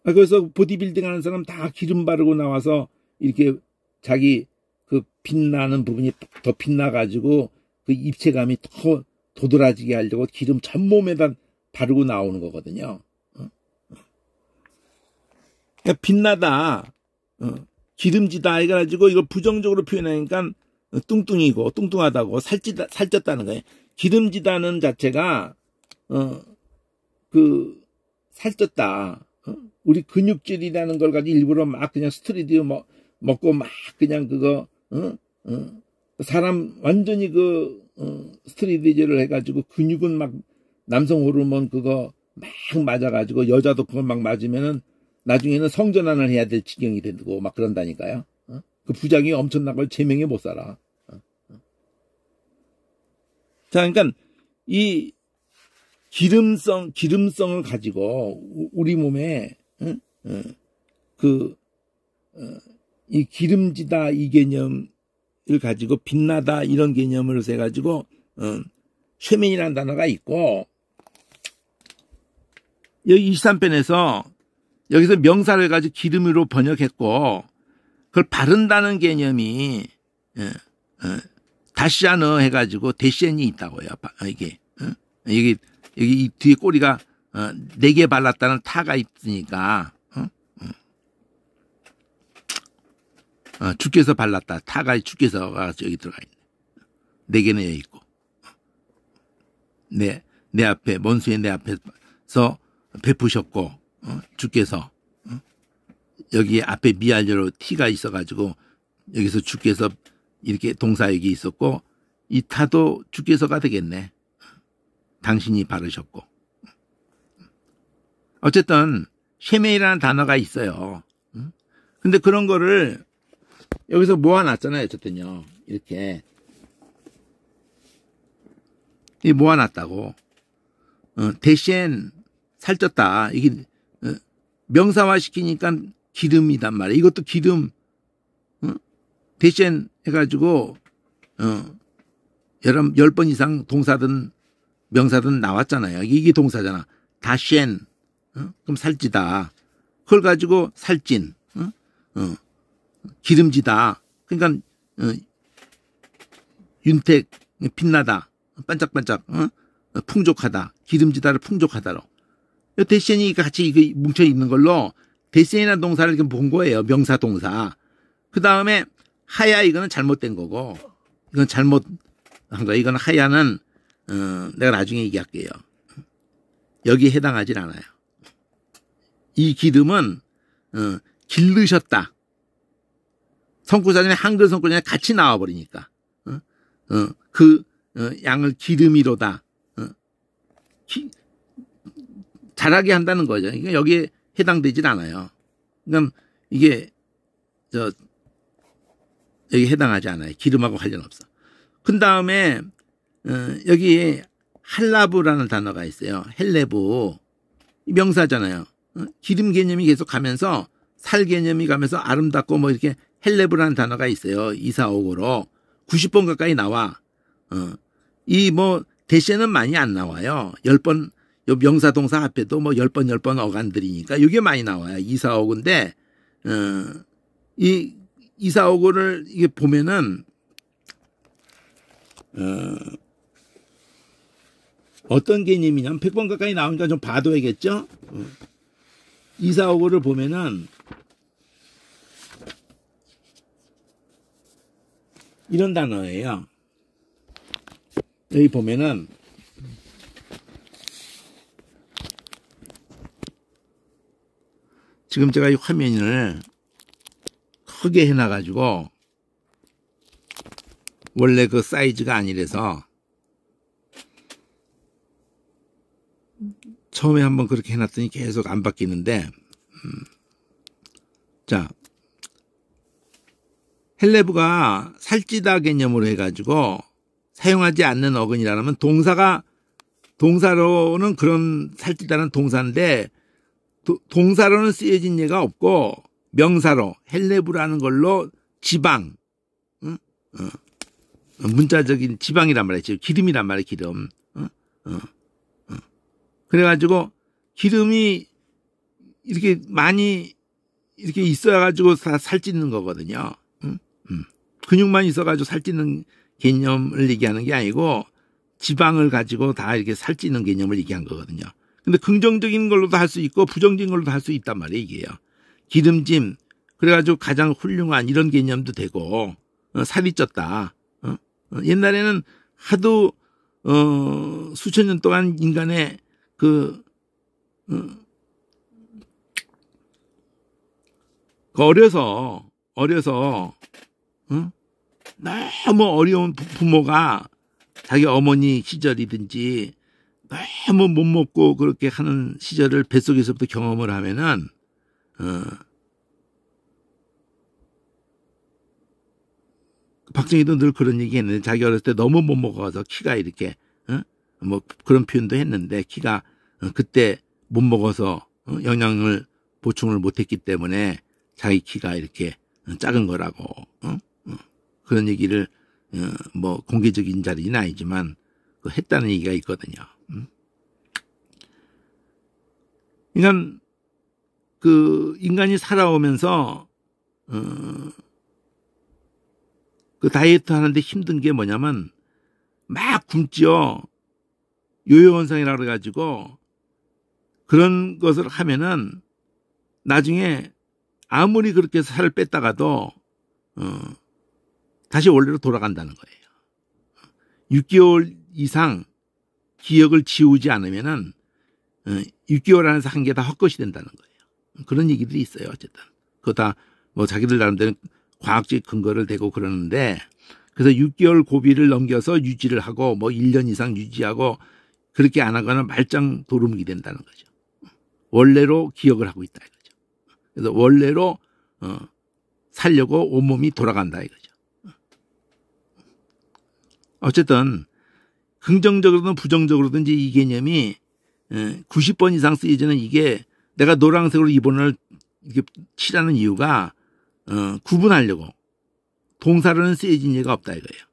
A: 그래서 보디빌딩 하는 사람 다 기름 바르고 나와서 이렇게 자기 그 빛나는 부분이 더 빛나가지고 그 입체감이 더 도드라지게 하려고 기름 전 몸에다 바르고 나오는 거거든요. 그러니까 빛나다, 기름지다 해가지고 이걸 부정적으로 표현하니까 뚱뚱이고 뚱뚱하다고 살쪘다는 거예요. 기름지다는 자체가 살쪘다. 우리 근육질이라는 걸 가지고 일부러 막 그냥 스트리드 먹고 막 그냥 그거 사람 완전히 스트리디제를 해가지고 근육은 막 남성 호르몬 그거 막 맞아가지고 여자도 그걸 막 맞으면은 나중에는 성전환을 해야 될 지경이 되고 막 그런다니까요. 그 부작용이 엄청난 걸 제명에 못 살아. 자, 그러니까 이 기름성을 가지고 우리 몸에 이 기름지다 이 개념을 가지고 빛나다 이런 개념을 해가지고 쉐멘이라는 단어가 있고 여기 23편에서 여기서 명사를 가지고 기름으로 번역했고 그걸 바른다는 개념이 다시아너 해가지고 데시엔이 있다고요. 이게 여기 이 뒤에 꼬리가 4개 발랐다는 타가 있으니까 주께서 발랐다. 타가 주께서가 여기 들어가 있네. 4개는 여기 있고 내 앞에 원수의 내 앞에서 베푸셨고 주께서 여기 앞에 미알려로 티가 있어가지고 여기서 주께서 이렇게 동사 여기 있었고 이 타도 주께서가 되겠네. 당신이 바르셨고 어쨌든 쉐메이라는 단어가 있어요. 근데 그런 거를 여기서 모아놨잖아요. 어쨌든요. 이렇게 이 모아놨다고. 대신 살쪘다. 이게 명사화 시키니까 기름이단 말이에요. 이것도 기름 대신 해가지고 10번 이상 동사든 명사든 나왔잖아요. 이게 동사잖아. 다쉔, 그럼 살찌다. 그걸 가지고 살찐, 기름지다. 그러니까 윤택, 빛나다, 반짝반짝, 풍족하다, 기름지다를 풍족하다로. 대쉔이 같이 이거 뭉쳐 있는 걸로 대쉔이라는 동사를 이렇게 본 거예요. 명사 동사. 그 다음에 하야 이거는 잘못된 거고, 이건 잘못한 거야. 이건 하야는 내가 나중에 얘기할게요. 여기에 해당하진 않아요. 이 기름은 길르셨다. 성구사전에 한글 성구사전에 같이 나와버리니까 그 양을 기름이로다 자라게 한다는 거죠. 그러니까 여기에 해당되진 않아요. 그러니까 이게 여기 해당하지 않아요. 기름하고 관련 없어. 그 다음에 여기 할라브라는 단어가 있어요. 헬레브 명사잖아요. 기름 개념이 계속 가면서 살 개념이 가면서 아름답고 뭐 이렇게 헬레브라는 단어가 있어요. 2, 4, 5로 90번 가까이 나와. 이 뭐 대세는 많이 안 나와요. 10번 요 명사 동사 앞에도 뭐 10번 어간들이니까 이게 많이 나와요. 2, 4, 5인데 이 2, 4, 5를 이게 보면은 어떤 개념이냐면 100번 가까이 나오니까 좀 봐둬야겠죠. 2, 4, 5를 보면은 이런 단어예요. 여기 보면은 지금 제가 이 화면을 크게 해놔가지고 원래 그 사이즈가 아니라서 처음에 한번 그렇게 해놨더니 계속 안 바뀌는데 자 헬레브가 살찌다 개념으로 해가지고 사용하지 않는 어근이라면 동사로는 그런 살찌다는 동사인데 동사로는 쓰여진 예가 없고 명사로 헬레브라는 걸로 지방 문자적인 지방이란 말이죠. 기름이란 말이에요. 기름. 그래가지고 기름이 이렇게 많이 이렇게 있어가지고 살찌는 거거든요. 근육만 있어가지고 살찌는 개념을 얘기하는 게 아니고 지방을 가지고 다 이렇게 살찌는 개념을 얘기한 거거든요. 근데 긍정적인 걸로도 할 수 있고 부정적인 걸로도 할 수 있단 말이에요. 이게요. 기름짐 그래가지고 가장 훌륭한 이런 개념도 되고 살이 쪘다. 옛날에는 하도 수천 년 동안 인간의 어려서 너무 어려운 부모가 자기 어머니 시절이든지 너무 못 먹고 그렇게 하는 시절을 뱃속에서부터 경험을 하면은 박정희도 늘 그런 얘기 했는데 자기 어렸을 때 너무 못 먹어서 키가 이렇게 뭐 그런 표현도 했는데 키가 그때 못 먹어서 영양을 보충을 못했기 때문에 자기 키가 이렇게 작은 거라고 그런 얘기를 뭐 공개적인 자리는 아니지만 했다는 얘기가 있거든요. 그러니까 그 인간이 살아오면서 그 다이어트 하는데 힘든 게 뭐냐면 막 굶지요. 요요현상이라고 그래가지고 그런 것을 하면은 나중에 아무리 그렇게 살을 뺐다가도 다시 원래로 돌아간다는 거예요. 6개월 이상 기억을 지우지 않으면은 6개월 안에서 한 개 다 헛것이 된다는 거예요. 그런 얘기들이 있어요. 어쨌든 그거 다 뭐 자기들 나름대로 과학적 근거를 대고 그러는데 그래서 6개월 고비를 넘겨서 유지를 하고 뭐 1년 이상 유지하고 그렇게 안 하거나 말짱 도루묵이 된다는 거죠. 원래로 기억을 하고 있다 이거죠. 그래서 원래로 살려고 온몸이 돌아간다 이거죠. 어쨌든 긍정적으로든 부정적으로든지 이 개념이 90번 이상 쓰이지는 이게 내가 노란색으로 이번을 이렇게 칠하는 이유가 구분하려고 동사로는 쓰여진 예가 없다 이거예요.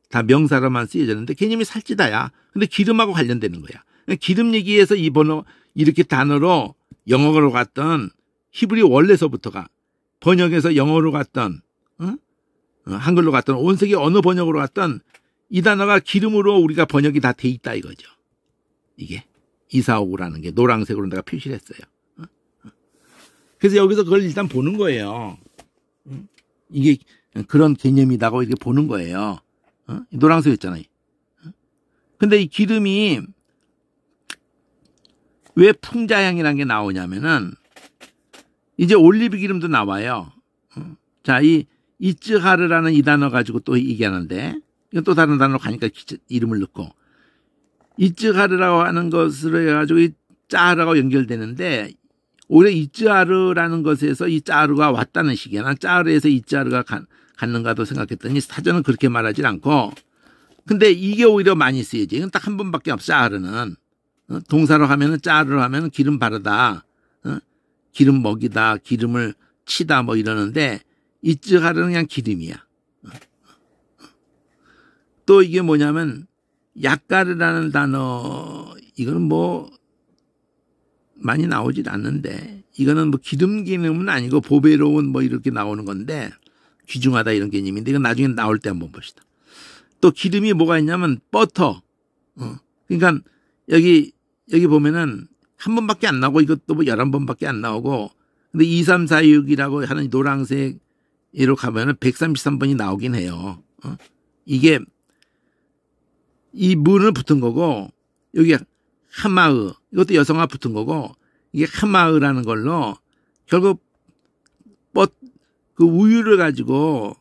A: 다 명사로만 쓰여졌는데 개념이 살찌다야. 근데 기름하고 관련되는 거야. 기름 얘기에서 이 번호 이렇게 단어로 영어로 갔던 히브리 원래서부터가 번역해서 영어로 갔던 한글로 갔던 온 세계 어느 번역으로 갔던 이 단어가 기름으로 우리가 번역이 다 돼 있다 이거죠. 이게 이사오라는 게 노란색으로 내가 표시를 했어요. 그래서 여기서 그걸 일단 보는 거예요. 이게 그런 개념이다고 이렇게 보는 거예요. 노란색 있잖아요. 근데 이 기름이 왜 풍자향이라는 게 나오냐면은 이제 올리브 기름도 나와요. 자, 이 이츠하르라는 이 단어 가지고 또 얘기하는데 이건 또 다른 단어로 가니까 이름을 넣고 이츠하르라고 하는 것으로 해가지고 이 짜르하고 연결되는데 오히려 이츠하르라는 것에서 이 짜르가 왔다는 식이야. 난 짜르에서 이츠하르가 갔는가도 생각했더니 사전은 그렇게 말하지 않고 근데 이게 오히려 많이 쓰여지. 이건 딱 한 번밖에 없어. 짜르는 동사로 하면은 짜르로 하면은 기름 바르다, 기름 먹이다, 기름을 치다 뭐 이러는데 이츠하르는 그냥 기름이야. 또 이게 뭐냐면 약가르라는 단어 이거는 뭐 많이 나오질 않는데 이거는 뭐 기름은 아니고 보배로운 뭐 이렇게 나오는 건데 귀중하다 이런 개념인데 이건 나중에 나올 때 한번 봅시다. 또 기름이 뭐가 있냐면 버터. 그러니까 여기 보면은 한 번밖에 안 나오고 이것도 뭐 11번밖에 안 나오고 근데 2, 3, 4, 6이라고 하는 노란색으로 가면은 133번이 나오긴 해요. 이게 이 문을 붙은 거고 여기 하마으 이것도 여성화 붙은 거고 이게 하마으라는 걸로 결국 그 우유를 가지고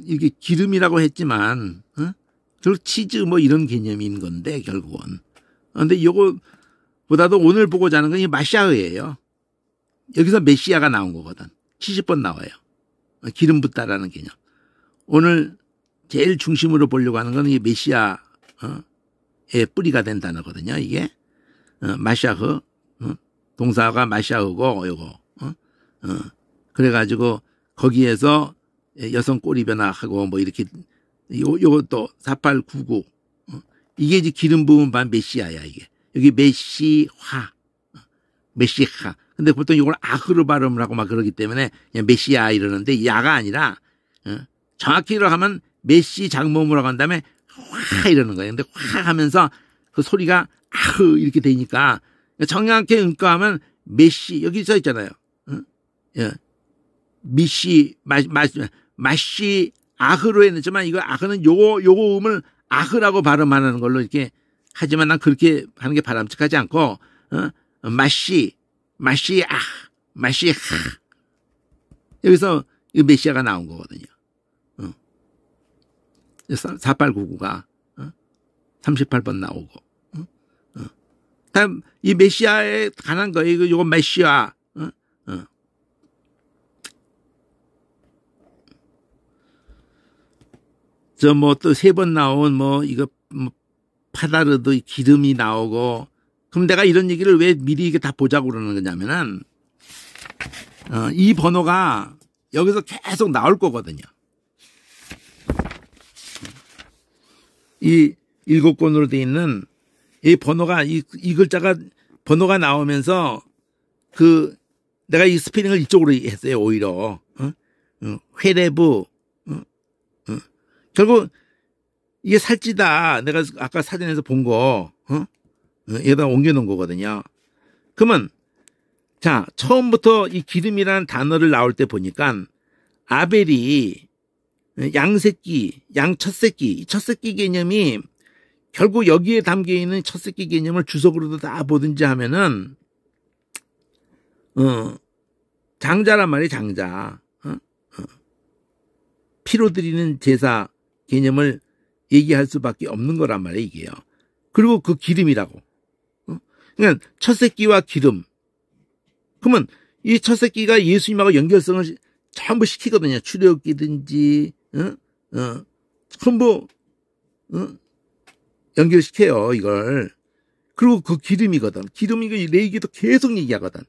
A: 이게 기름이라고 했지만 결국 치즈 뭐 이런 개념인 건데 결국은 근데 이거보다도 오늘 보고자 하는 건 이 마샤흐예요. 여기서 메시아가 나온 거거든. 70번 나와요. 기름 붓다라는 개념. 오늘 제일 중심으로 보려고 하는 건 이 메시아의 뿌리가 된 단어거든요. 이게 마샤흐 동사가 마샤흐고 요거 그래가지고 거기에서 여성 꼬리 변화하고 뭐 이렇게 요것도 4899 이게 이제 기름 부은 반 메시아야 이게 여기 메시화 근데 보통 이걸 아흐로 발음을 하고 막 그러기 때문에 그냥 메시아 이러는데 야가 아니라 정확히로 하면 메시 장모음으로 한 다음에 화 이러는 거예요. 근데 화 하면서 그 소리가 아흐 이렇게 되니까 정확히 응가하면 메시 여기 써 있잖아요. 미시 마시 아흐로 했지만 이거 아흐는 요거 음을 아흐라고 발음하는 걸로 이렇게 하지만 난 그렇게 하는 게 바람직하지 않고 마시 여기서 이 메시아가 나온 거거든요. 4899가 38번 나오고 다음 이 메시아에 관한 거예요. 이거 메시아 저 뭐 또 3번 나온 뭐 이거 뭐 파다르도 기름이 나오고 그럼 내가 이런 얘기를 왜 미리 이게 다 보자고 그러는 거냐면은 이 번호가 여기서 계속 나올 거거든요. 이 7권으로 돼 있는 이 번호가 이 글자가 번호가 나오면서 그 내가 이 스페링을 이쪽으로 했어요. 오히려 회레브 결국 이게 살찌다 내가 아까 사진에서 본 거 여기다 옮겨놓은 거거든요. 그러면 자 처음부터 이 기름이라는 단어를 나올 때 보니까 아벨이 양새끼 양첫새끼 첫새끼 개념이 결국 여기에 담겨있는 첫새끼 개념을 주석으로도 다 보든지 하면은 장자란 말이에요. 장자 피로 드리는 제사 개념을 얘기할 수밖에 없는 거란 말이에요. 이게요. 그리고 그 기름이라고. 그러니까 첫새끼와 기름. 그러면 이 첫새끼가 예수님하고 연결성을 전부 시키거든요. 출애굽기든지 전부 연결시켜요. 이걸. 그리고 그 기름이거든. 기름이 레위기도 계속 얘기하거든.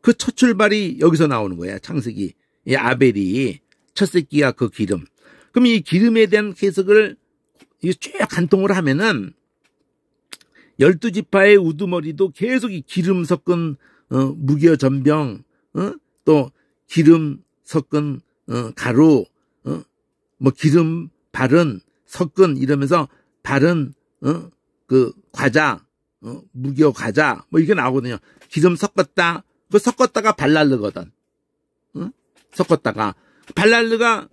A: 그 첫 출발이 여기서 나오는 거야. 창세기. 이 아벨이 첫새끼와 그 기름. 그럼 이 기름에 대한 해석을 쭉 간통을 하면은 12지파의 우두머리도 계속 이 기름 섞은 무교 전병, 또 기름 섞은 가루, 뭐 기름 바른 섞은 이러면서 바른 그 과자, 무교 과자 뭐 이게 나오거든요. 기름 섞었다. 그 섞었다가 발랄르거든. 섞었다가 발랄르가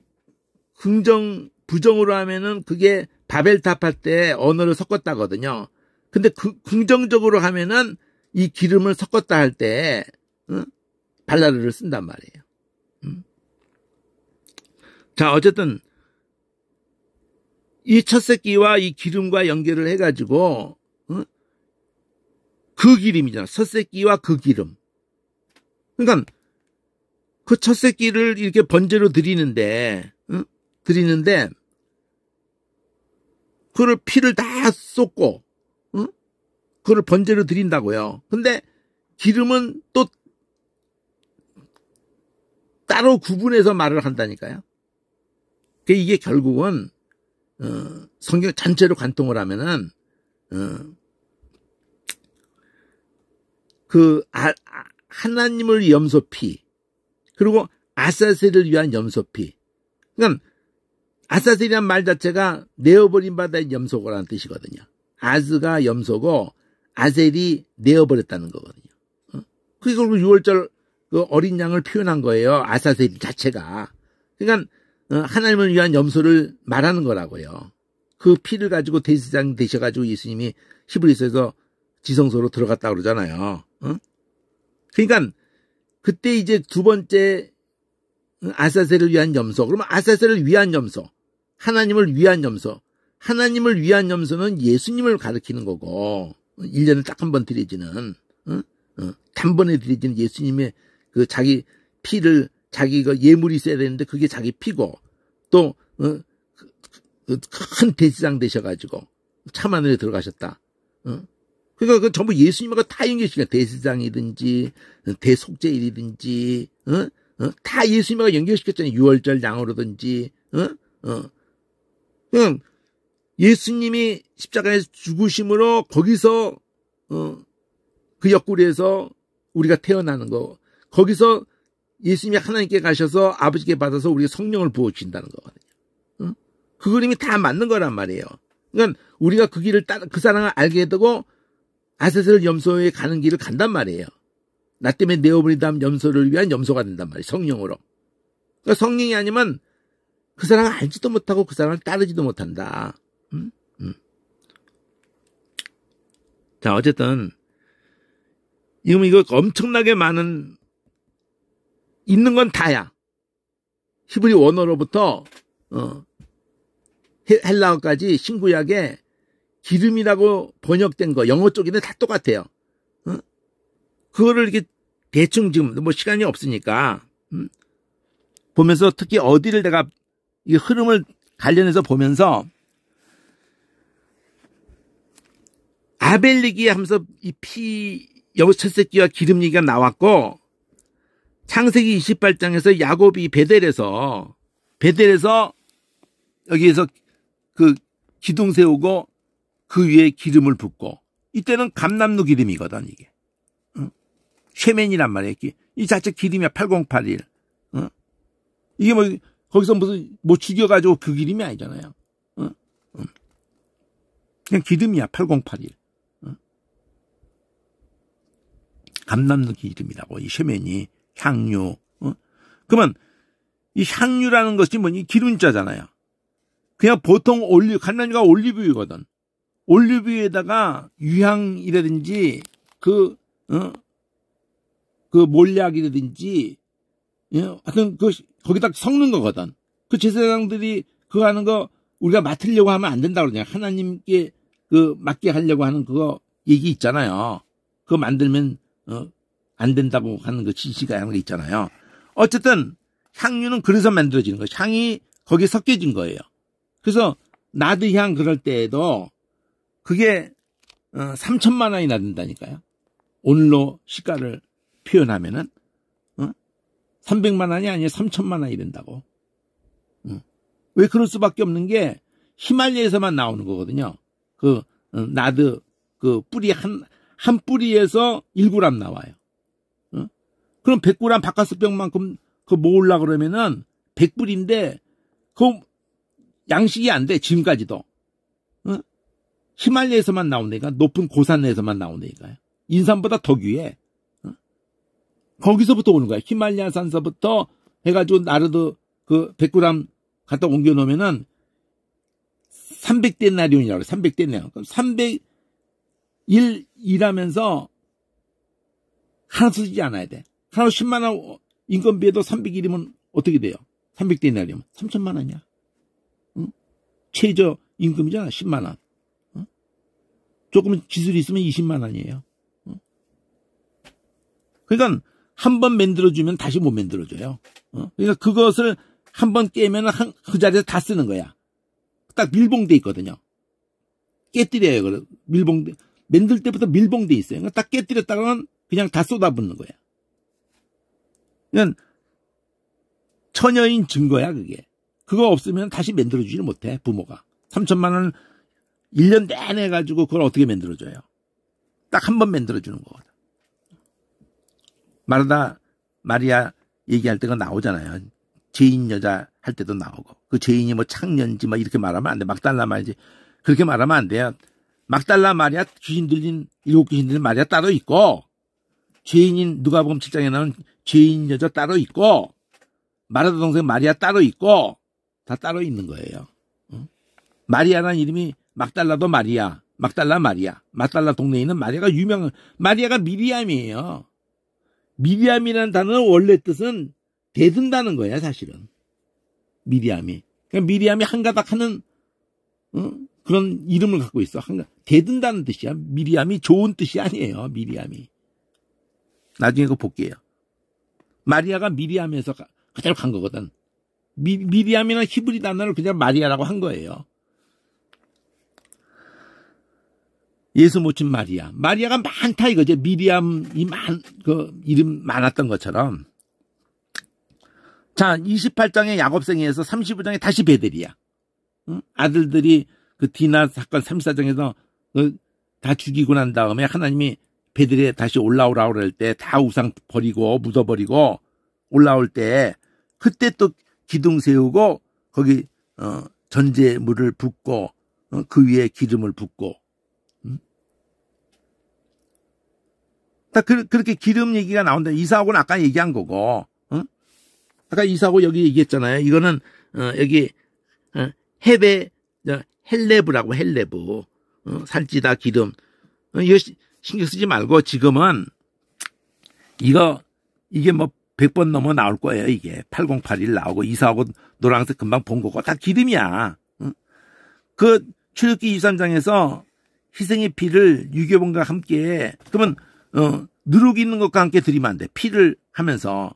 A: 긍정 부정으로 하면은 그게 바벨탑 할 때 언어를 섞었다거든요. 근데 긍정적으로 하면은 이 기름을 섞었다 할 때 발랄르를 쓴단 말이에요. 자, 어쨌든 이 첫 새끼와 이 기름과 연결을 해가지고 그 기름이잖아. 첫 새끼와 그 기름. 그러니까 그 첫 새끼를 이렇게 번제로 드리는데 그걸 피를 다 쏟고 그걸 번제로 드린다고요. 근데 기름은 또 따로 구분해서 말을 한다니까요. 이게 결국은 성경 전체로 관통을 하면은 그 하나님을 염소피 그리고 아사셀을 위한 염소피. 그러니까 아사셀이란 말 자체가 내어버린 바다의 염소고라는 뜻이거든요. 아즈가 염소고 아셀이 내어버렸다는 거거든요. 그리고 6월절 그 어린 양을 표현한 거예요. 아사셀 자체가. 그러니까 하나님을 위한 염소를 말하는 거라고요. 그 피를 가지고 대제사장 되셔가지고 예수님이 히브리서에서 지성소로 들어갔다 그러잖아요. 그러니까 그때 이제 두 번째 아사셀을 위한 염소. 그러면 아사셀을 위한 염소, 하나님을 위한 염소. 하나님을 위한 염소는 예수님을 가리키는 거고 1년에 딱 한 번 드려지는 단번에 드려지는 예수님의 그 자기 피를 자기가 예물이 있어야 되는데 그게 자기 피고 또 큰 대제사장 되셔가지고 참하늘에 들어가셨다. 그러니까 그 전부 예수님하고 다 연결시켜요. 대제사장이든지 대속죄일이든지 다 예수님하고 연결시켰잖아요. 6월절 양으로든지 그냥 예수님이 십자가에서 죽으심으로 거기서 그 옆구리에서 우리가 태어나는 거 거기서 예수님이 하나님께 가셔서 아버지께 받아서 우리가 성령을 부어주신다는 거거든요. 그 그림이 다 맞는 거란 말이에요. 그러니까 우리가 그 길을 따라 그 사랑을 알게 되고 아사셀 염소에 가는 길을 간단 말이에요. 나 때문에 내어버린 다음 염소를 위한 염소가 된단 말이에요. 성령으로. 그러니까 성령이 아니면 그 사랑을 알지도 못하고 그 사랑을 따르지도 못한다. 자, 어쨌든 이거 엄청나게 많은 있는 건 다야. 히브리 원어로부터 헬라어까지 신구약에 기름이라고 번역된 거 영어 쪽에는 다 똑같아요. 그거를 이렇게 대충 지금 뭐 시간이 없으니까 보면서 특히 어디를 내가 이 흐름을 관련해서 보면서 아벨 얘기 하면서 이 피 첫 새끼와 기름 얘기가 나왔고 창세기 28장에서 야곱이 베델에서 여기에서 그 기둥 세우고 그 위에 기름을 붓고 이때는 감람루 기름이거든 이게. 쉐멘이란 말이에요. 이 자체 기름이야. 8081. 이게 뭐 거기서 무슨 뭐 죽여가지고 그 기름이 아니잖아요. 그냥 기름이야. 8081. 감람루 기름이라고 이 쉐멘이 향유. 그러면 이 향유라는 것이 뭐니 기름자잖아요. 그냥 보통 감람유가 올리브유거든. 올리브유에다가 유향이라든지 그 몰약이라든지 하여튼 거기다 섞는 거거든. 그 제사장들이 그거 하는 거 우리가 맡으려고 하면 안 된다고 그러냐. 하나님께 맡게 하려고 하는 그거 얘기 있잖아요. 그거 만들면 안 된다고 하는 그 지시가 하는 거 있잖아요. 어쨌든 향유는 그래서 만들어지는 거예요. 향이 거기에 섞여진 거예요. 그래서 나드향 그럴 때에도 그게 3천만 원이 나든다니까요. 오늘로 시가를 표현하면은 300만 원이 아니라 3천만 원이 된다고. 왜 그럴 수밖에 없는 게 히말리아에서만 나오는 거거든요. 나드 그 뿌리 한 뿌리에서 1g 나와요. 어? 그럼 100g 바카스병만큼 그 모으려고 그러면은 100뿌리인데 그 양식이 안 돼. 지금까지도. 어? 히말라야에서만 나온다니까. 높은 고산에서만 나온다니까요. 인삼보다 더 귀해. 어? 거기서부터 오는 거야. 히말라야 산서부터 해가지고 나르드 그 100g 갖다 옮겨 놓으면은 300데나리온이라고 그래. 300데나리온. 그럼 300일 일하면서 하나 쓰지 않아야 돼. 하나 10만 원 인건비에도 300일이면 어떻게 돼요? 300데나리온. 3천만 원이야. 응? 최저 임금이잖아. 10만 원. 응? 조금 기술이 있으면 20만 원이에요. 응? 그러니까 한 번 만들어주면 다시 못 만들어줘요. 그러니까 그것을 한 번 깨면 그 자리에서 다 쓰는 거야. 딱 밀봉돼 있거든요. 깨뜨려요. 그래. 밀봉돼. 만들 때부터 밀봉돼 있어요. 그러니까 딱 깨뜨렸다가는 그냥 다 쏟아붓는 거야. 그러니까 처녀인 증거야, 그게. 그거 없으면 다시 만들어주지를 못해, 부모가. 3천만 원 1년 내내 가지고 그걸 어떻게 만들어줘요? 딱 한 번 만들어주는 거거든. 마르다 마리아 얘기할 때가 나오잖아요. 죄인 여자 할 때도 나오고. 그 죄인이 뭐 창년지 뭐 이렇게 말하면 안 돼. 막달라 말이지. 그렇게 말하면 안 돼요. 막달라 마리아 귀신 들린 7귀신 들린 마리아 따로 있고, 죄인인 누가복음 7장에 나온 죄인 여자 따로 있고, 마르다 동생 마리아 따로 있고, 다 따로 있는 거예요. 마리아라는 이름이 막달라도 마리아, 막달라 마리아, 막달라 동네에 있는 마리아가 유명한, 마리아가 미리암이에요. 미리암이라는 단어는 원래 뜻은 대든다는 거야, 사실은. 미리암이. 그러니까 미리암이 한가닥 하는, 그런 이름을 갖고 있어. 대든다는 뜻이야. 미리암이 좋은 뜻이 아니에요, 미리암이. 나중에 그거 볼게요. 마리아가 미리암에서 그대로 간 거거든. 미리암이나 히브리 단어를 그냥 마리아라고 한 거예요. 예수 모친 마리아. 마리아가 많다 이거죠. 미리암이 그 이름 많았던 것처럼. 자, 28장의 야곱생에서 35장에 다시 베델이야. 응? 아들들이 그 디나 사건 34장에서 다 죽이고 난 다음에 하나님이 베델에 다시 올라오라고 그럴 때 다 우상 버리고 묻어버리고 올라올 때 그때 또 기둥 세우고 거기 전제물을 붓고 그 위에 기름을 붓고 딱 그렇게 기름 얘기가 나온다. 이사하고는 아까 얘기한 거고, 아까 이사하고 여기 얘기했잖아요. 이거는 여기 헬레브라고 헬레브 살찌다 기름. 이거 신경 쓰지 말고 지금은 이게 뭐 100번 넘어 나올 거예요. 이게 8081 나오고 이사하고 노란색 금방 본 거고 다 기름이야. 그 출애굽기 23장에서 희생의 피를 유교본과 함께 그러면 누룩 있는 것과 함께 드리면 안 돼. 피를 하면서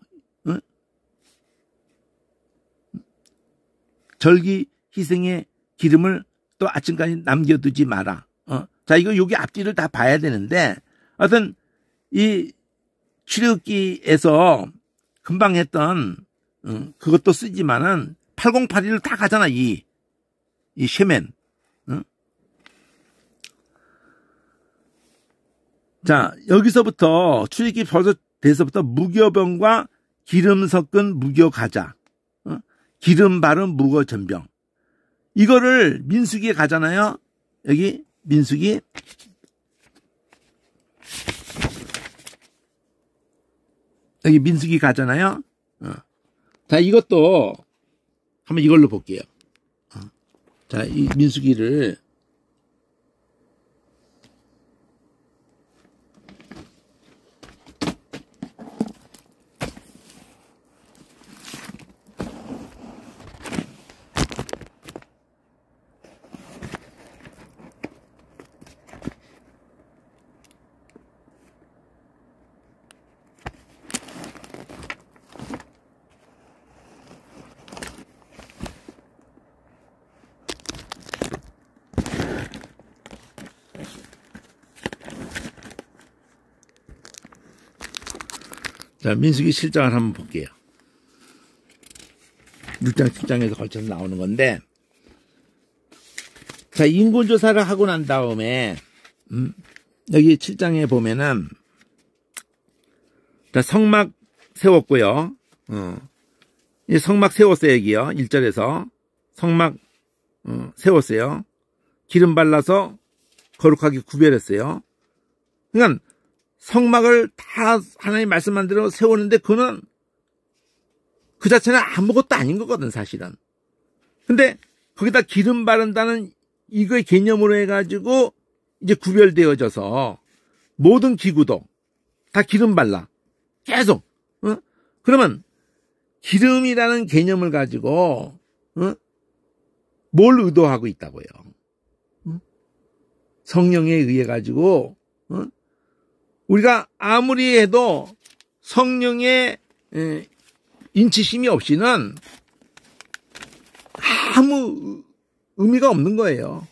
A: 절기 희생의 기름을 또 아침까지 남겨두지 마라. 자, 이거 여기 앞뒤를 다 봐야 되는데 어떤 이 출애굽기에서 금방 했던 그것도 쓰지만은 8081을 다 가잖아. 이 쉐멘. 자, 여기서부터 출애굽기 벌써 돼서부터 무교병과 기름 섞은 무교가자, 기름 바른 무교전병. 이거를 민수기에 가잖아요. 여기 민수기. 여기 민수기 가잖아요. 자, 이것도 한번 이걸로 볼게요. 자, 이 민수기를 자, 민수기 7장을 한번 볼게요. 6장, 7장에서 걸쳐서 나오는 건데, 자, 인권조사를 하고 난 다음에, 여기 7장에 보면은, 자, 성막 세웠고요. 이 성막 세웠어요, 여기요. 1절에서. 성막, 세웠어요. 기름 발라서 거룩하게 구별했어요. 그러니까 성막을 다 하나님 말씀한 대로 세우는데 그거는 그 자체는 아무것도 아닌 거거든, 사실은. 근데 거기다 기름 바른다는 이거의 개념으로 해가지고 이제 구별되어져서 모든 기구도 다 기름 발라. 계속. 그러면 기름이라는 개념을 가지고 뭘 의도하고 있다고요? 성령에 의해 가지고 우리가 아무리 해도 성령의 인치심이 없이는 아무 의미가 없는 거예요.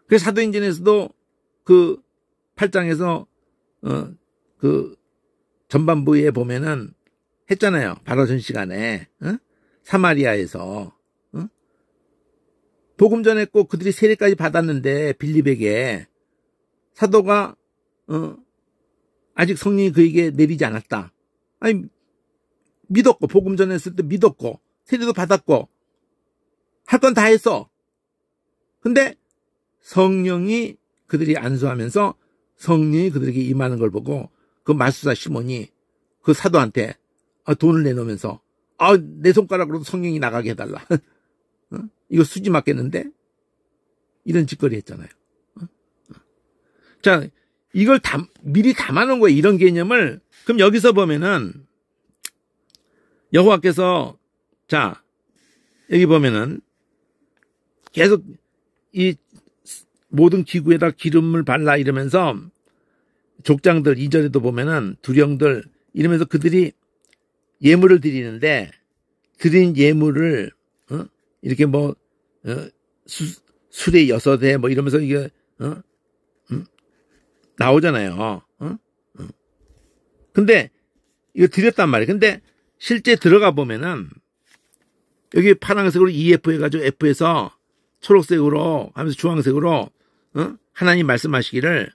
A: 그래서 사도행전에서도 그 8장에서 그 전반부에 보면은 했잖아요. 바로 전 시간에 사마리아에서 복음 전했고 그들이 세례까지 받았는데 빌립에게 사도가 아직 성령이 그에게 내리지 않았다. 아니 믿었고 복음 전했을 때 믿었고 세례도 받았고 할 건 다 했어. 근데 성령이 그들이 안수하면서 성령이 그들에게 임하는 걸 보고 그 마술사 시몬이 그 사도한테 돈을 내놓으면서 내 손가락으로도 성령이 나가게 해달라. 이거 수지 맞겠는데? 이런 짓거리 했잖아요. 자, 이걸 미리 담아놓은 거예요. 이런 개념을. 그럼 여기서 보면은 여호와께서 자 여기 보면은 계속 이 모든 기구에다 기름을 발라 이러면서 족장들 2절에도 보면은 두령들 이러면서 그들이 예물을 드리는데 드린 예물을 이렇게 뭐 수레 6회 뭐 이러면서 이게 나오잖아요. 근데 이거 드렸단 말이에요. 근데 실제 들어가 보면은 여기 파란색으로 EF 해가지고 F에서 초록색으로 하면서 주황색으로 하나님 말씀하시기를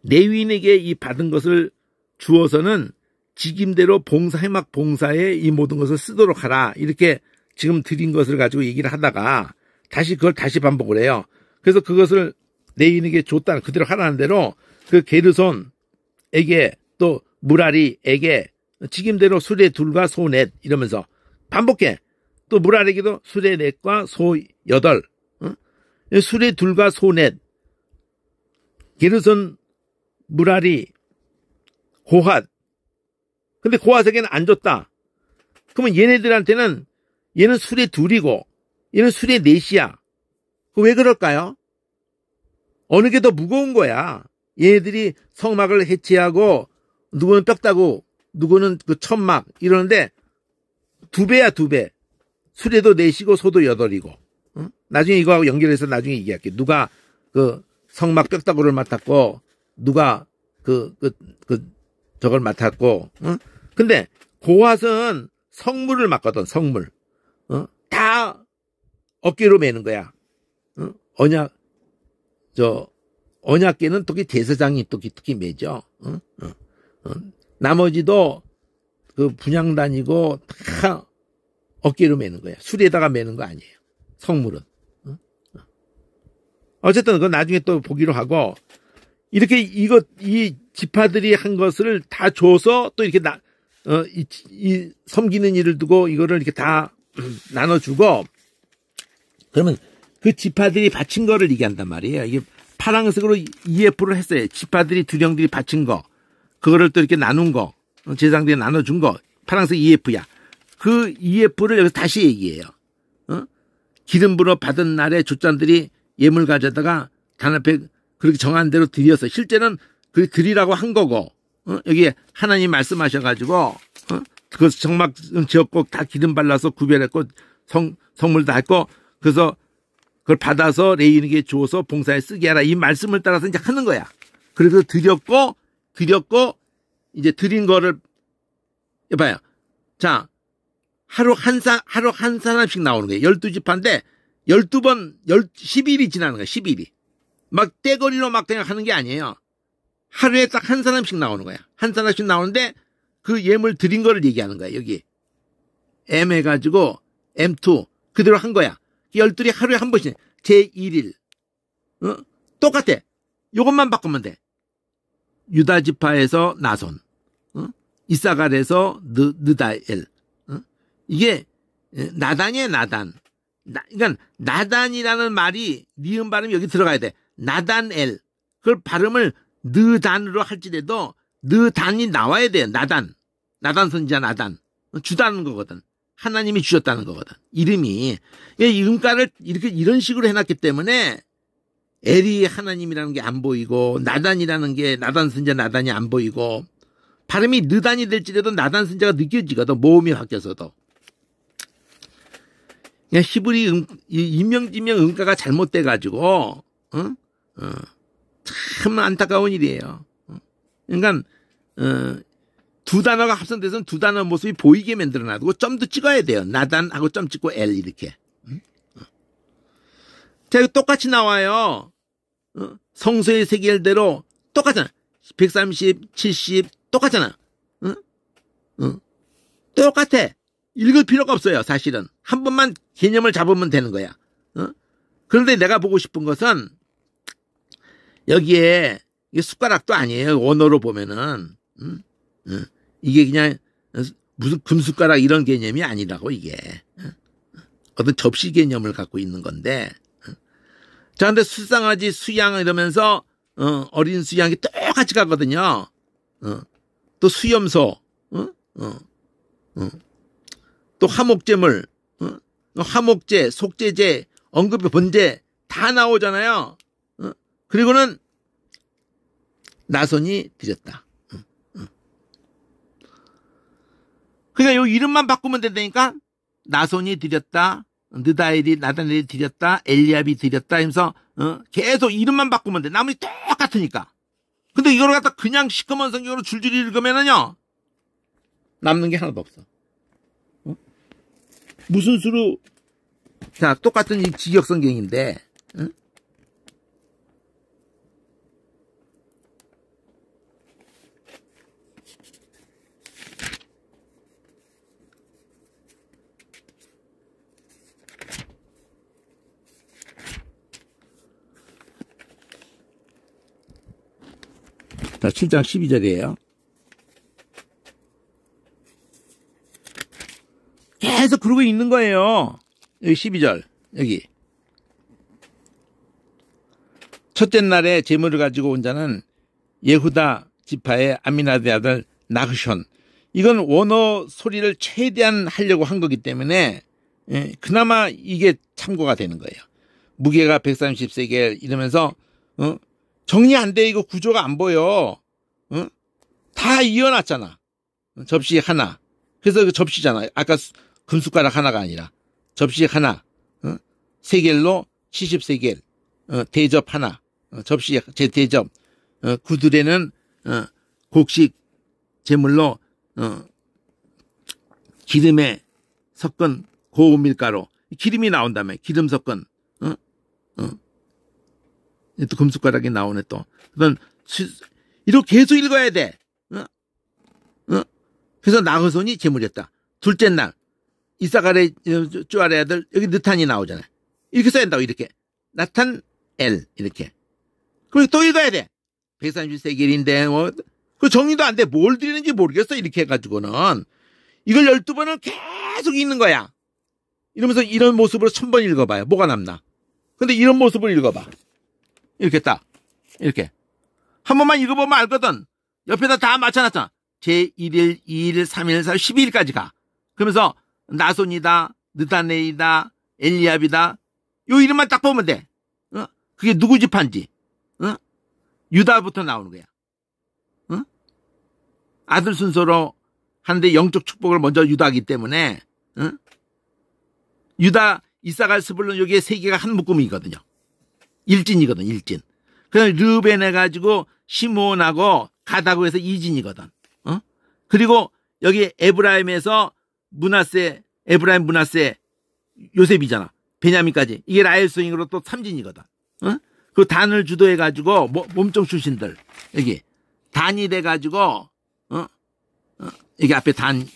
A: 레위인에게 이 받은 것을 주어서는 직임대로 해막 봉사에 이 모든 것을 쓰도록 하라. 이렇게 지금 드린 것을 가지고 얘기를 하다가 다시 그걸 다시 반복을 해요. 그래서 그것을 레위인에게 줬다는 그대로 하라는 대로 그 게르손에게 또 무라리에게 직임대로 수레 둘과 소 넷 이러면서 반복해. 또 무라리에게도 수레 넷과 소 8. 수레 둘과 소 넷. 게르손, 무라리, 고핫. 근데 고핫에게는 안 줬다. 그러면 얘네들한테는 얘는 수레 2이고 얘는 수레 4이야. 왜 그럴까요? 어느 게 더 무거운 거야. 얘네들이 성막을 해체하고 누구는 뼈다고 누구는 그 천막 이러는데 2배야 2배. 수레도 4이고 소도 8이고. 나중에 이거하고 연결해서 나중에 얘기할게. 누가 그 성막 뼈다구를 맡았고 누가 저걸 맡았고. 근데 고핫은 성물을 맡거든. 성물. 다 어깨로 매는 거야. 언약궤는 특히 대제사장이 특히 매죠. 나머지도 그 분향단이고 다 어깨로 매는 거야. 수레에다가 매는 거 아니에요. 성물은. 어쨌든 그건 나중에 또 보기로 하고 이렇게 이 지파들이 한 것을 다 줘서 또 이렇게 이 섬기는 일을 두고 이거를 이렇게 다 나눠주고 그러면 그 지파들이 바친 거를 얘기한단 말이에요. 이게 파란색으로 EF를 했어요. 지파들이 두령들이 바친 거 그거를 또 이렇게 나눈 거 제사장들이 나눠준 거 파란색 EF야. 그 EF를 여기서 다시 얘기해요. 기름 부어 받은 날에 족장들이 예물 가져다가 단 앞에 그렇게 정한 대로 드렸어. 실제는 그 드리라고 한 거고 여기에 하나님 말씀하셔가지고 그 정막 지었고 다 기름 발라서 구별했고 성물 다 했고 그래서 그걸 받아서 레위인에게 주어서 봉사에 쓰게 하라. 이 말씀을 따라서 이제 하는 거야. 그래서 드렸고 이제 드린 거를 봐요. 자 하루 한 사람씩 나오는 거예요. 12지파인데 12번, 10일이 지나는 거야, 10일이. 막 떼거리로 막 그냥 하는 게 아니에요. 하루에 딱 한 사람씩 나오는 거야. 한 사람씩 나오는데 그 예물 드린 거를 얘기하는 거야, 여기. M 해가지고 M2 그대로 한 거야. 12이 하루에 한 번씩 제1일. 똑같아. 요것만 바꾸면 돼. 유다 지파에서 나손, 이사갈에서 느다엘. 이게 나단이에요, 나단. 그러니까 나단이라는 말이 니은 발음이 여기 들어가야 돼. 나단엘. 그걸 발음을 느단으로 할지라도 느단이 나와야 돼요. 나단 선지자 나단. 주다는 거거든. 하나님이 주셨다는 거거든. 이름이. 이 음가를 이런 식으로 해놨기 때문에 엘이 하나님이라는 게 안 보이고 나단이라는 게 나단 선지자 나단이 안 보이고 발음이 느단이 될지라도 나단 선지자가 느껴지거든. 모음이 바뀌어서도. 그냥 히브리 임명지명 음가가 잘못돼가지고 참 안타까운 일이에요. 그러니까 두 단어가 합성돼서는 두 단어 모습이 보이게 만들어놔두고 점도 찍어야 돼요. 나단하고 점 찍고 L 이렇게. 자, 이거 똑같이 나와요. 성소의 세겔대로 똑같잖아. 130, 70 똑같잖아. 똑같아. 읽을 필요가 없어요. 사실은. 한 번만 개념을 잡으면 되는 거야. 그런데 내가 보고 싶은 것은 여기에 이게 숟가락도 아니에요. 원어로 보면은. 이게 그냥 무슨 금숟가락 이런 개념이 아니라고 이게. 어떤 접시 개념을 갖고 있는 건데. 자, 근데 수상하지 수양 이러면서 어린 수양이 똑같이 가거든요. 또 수염소. 또 화목제물. 화목제, 속제제, 언급의 번제 다 나오잖아요. 그리고는 나손이 드렸다. 그러니까 요 이름만 바꾸면 된다니까. 나손이 드렸다. 느다엘이 나단엘이 드렸다. 엘리압이 드렸다. 하면서 계속 이름만 바꾸면 돼. 나머지 똑같으니까. 근데 이걸 갖다 그냥 시커먼 성경으로 줄줄이 읽으면은요 남는 게 하나도 없어. 무슨 수로 자 똑같은 이 직역 성경인데 자 7장 12절이에요. 계속 그러고 있는 거예요. 여기 12절 여기 첫째 날에 제물을 가지고 온 자는 예후다 지파의 아미나드의 아들 나흐션. 이건 원어 소리를 최대한 하려고 한 거기 때문에 그나마 이게 참고가 되는 거예요. 무게가 130세겔 이러면서 정리 안 돼. 이거 구조가 안 보여. 다 이어놨잖아. 접시 하나. 그래서 그 접시잖아. 아까 금숟가락 하나가 아니라 접시 하나. 세겔로 70세겔. 대접 하나. 접시 제 대접. 구두레는 곡식 제물로 기름에 섞은 고운 밀가루. 기름이 나온다며. 기름 섞은. 또 금숟가락이 나오네 또. 이렇게 계속 읽어야 돼. 그래서 나흐손이 제물이었다. 둘째 날 이사갈의 쭈아레 아들 여기 느탄이 나오잖아요. 이렇게 써야 된다고 이렇게. 나탄 엘 이렇게. 그리고 또 읽어야 돼. 130세겔인데 뭐 그 정리도 안 돼. 뭘 드리는지 모르겠어. 이렇게 해가지고는 이걸 12번을 계속 읽는 거야. 이러면서 이런 모습으로 1000번 읽어봐요. 뭐가 남나. 근데 이런 모습을 읽어봐. 이렇게 딱 이렇게 한 번만 읽어보면 알거든. 옆에다 다 맞춰놨잖아. 제1일, 2일, 3일, 4일, 12일까지 가. 그러면서 나손이다, 느다넬이다, 엘리압이다. 요 이름만 딱 보면 돼. 그게 누구 집한지. 유다부터 나오는 거야. 아들 순서로 하는데 영적 축복을 먼저 유다하기 때문에 유다, 이사갈, 스불론 여기에 세 개가 한 묶음이거든요. 일진이거든, 일진. 그냥 르벤 해가지고 시므온하고 가다고 해서 이진이거든. 그리고 여기 에브라임에서 문하세, 에브라임 문하세 요셉이잖아. 베냐민까지. 이게 라헬 수행으로 또 삼진이거든. 어? 그 단을 주도해가지고 몸종 출신들 여기 단이 돼가지고 여기 앞에 단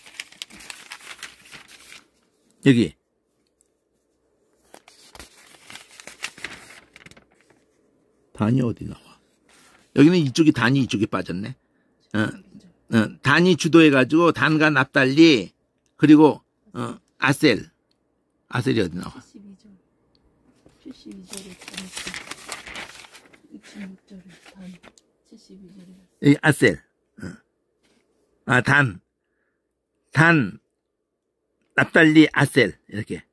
A: 여기 단이 어디 나와? 여기는 이쪽이 단이 이쪽에 빠졌네. 단이 주도해가지고 단과 납달리 그리고 아셀이 어디 나와?
B: 72절에 단 66절에 단 72절에
A: 이 아셀 단 납달리 아셀 이렇게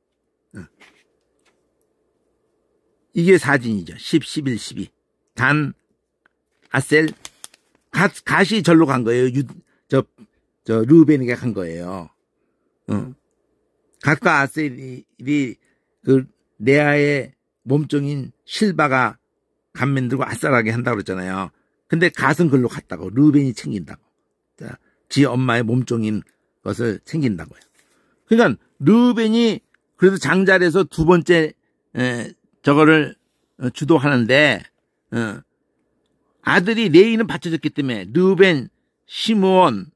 A: 이게 사진이죠. 10, 11, 12 단 아셀 갓이 절로 간 거예요. 저 르우벤에게 간 거예요. 갓과 아셀이 그 레아의 몸종인 실바가 감면들고 아싸라게 한다고 그랬잖아요. 근데 갓은 글로 갔다고. 르우벤이 챙긴다고. 자, 지 엄마의 몸종인 것을 챙긴다고요. 그러니까 르우벤이 그래도 장자에서 두 번째 저거를 주도하는데 아들이 레이는 받쳐졌기 때문에 르우벤, 시므온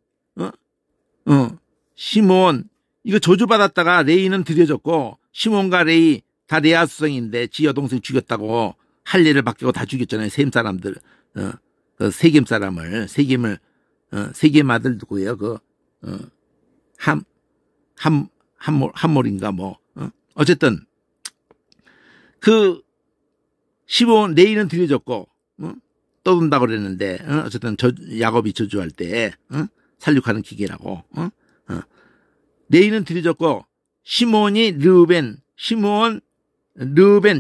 A: 시므온 이거 저주받았다가 레이는 들여졌고 시몬과 레이 다 레아 수성인데 지 여동생 죽였다고 할례를 바뀌고 다 죽였잖아요. 셈 사람들 그 세겜 사람을 세겜 아들 누구예요? 그 함몰인가 뭐 어쨌든 그 시몬 레이는 들여졌고 떠든다고 그랬는데 어쨌든 야곱이 저주할 때 살육하는 기계라고 레이는 들여졌고 시몬이 르우벤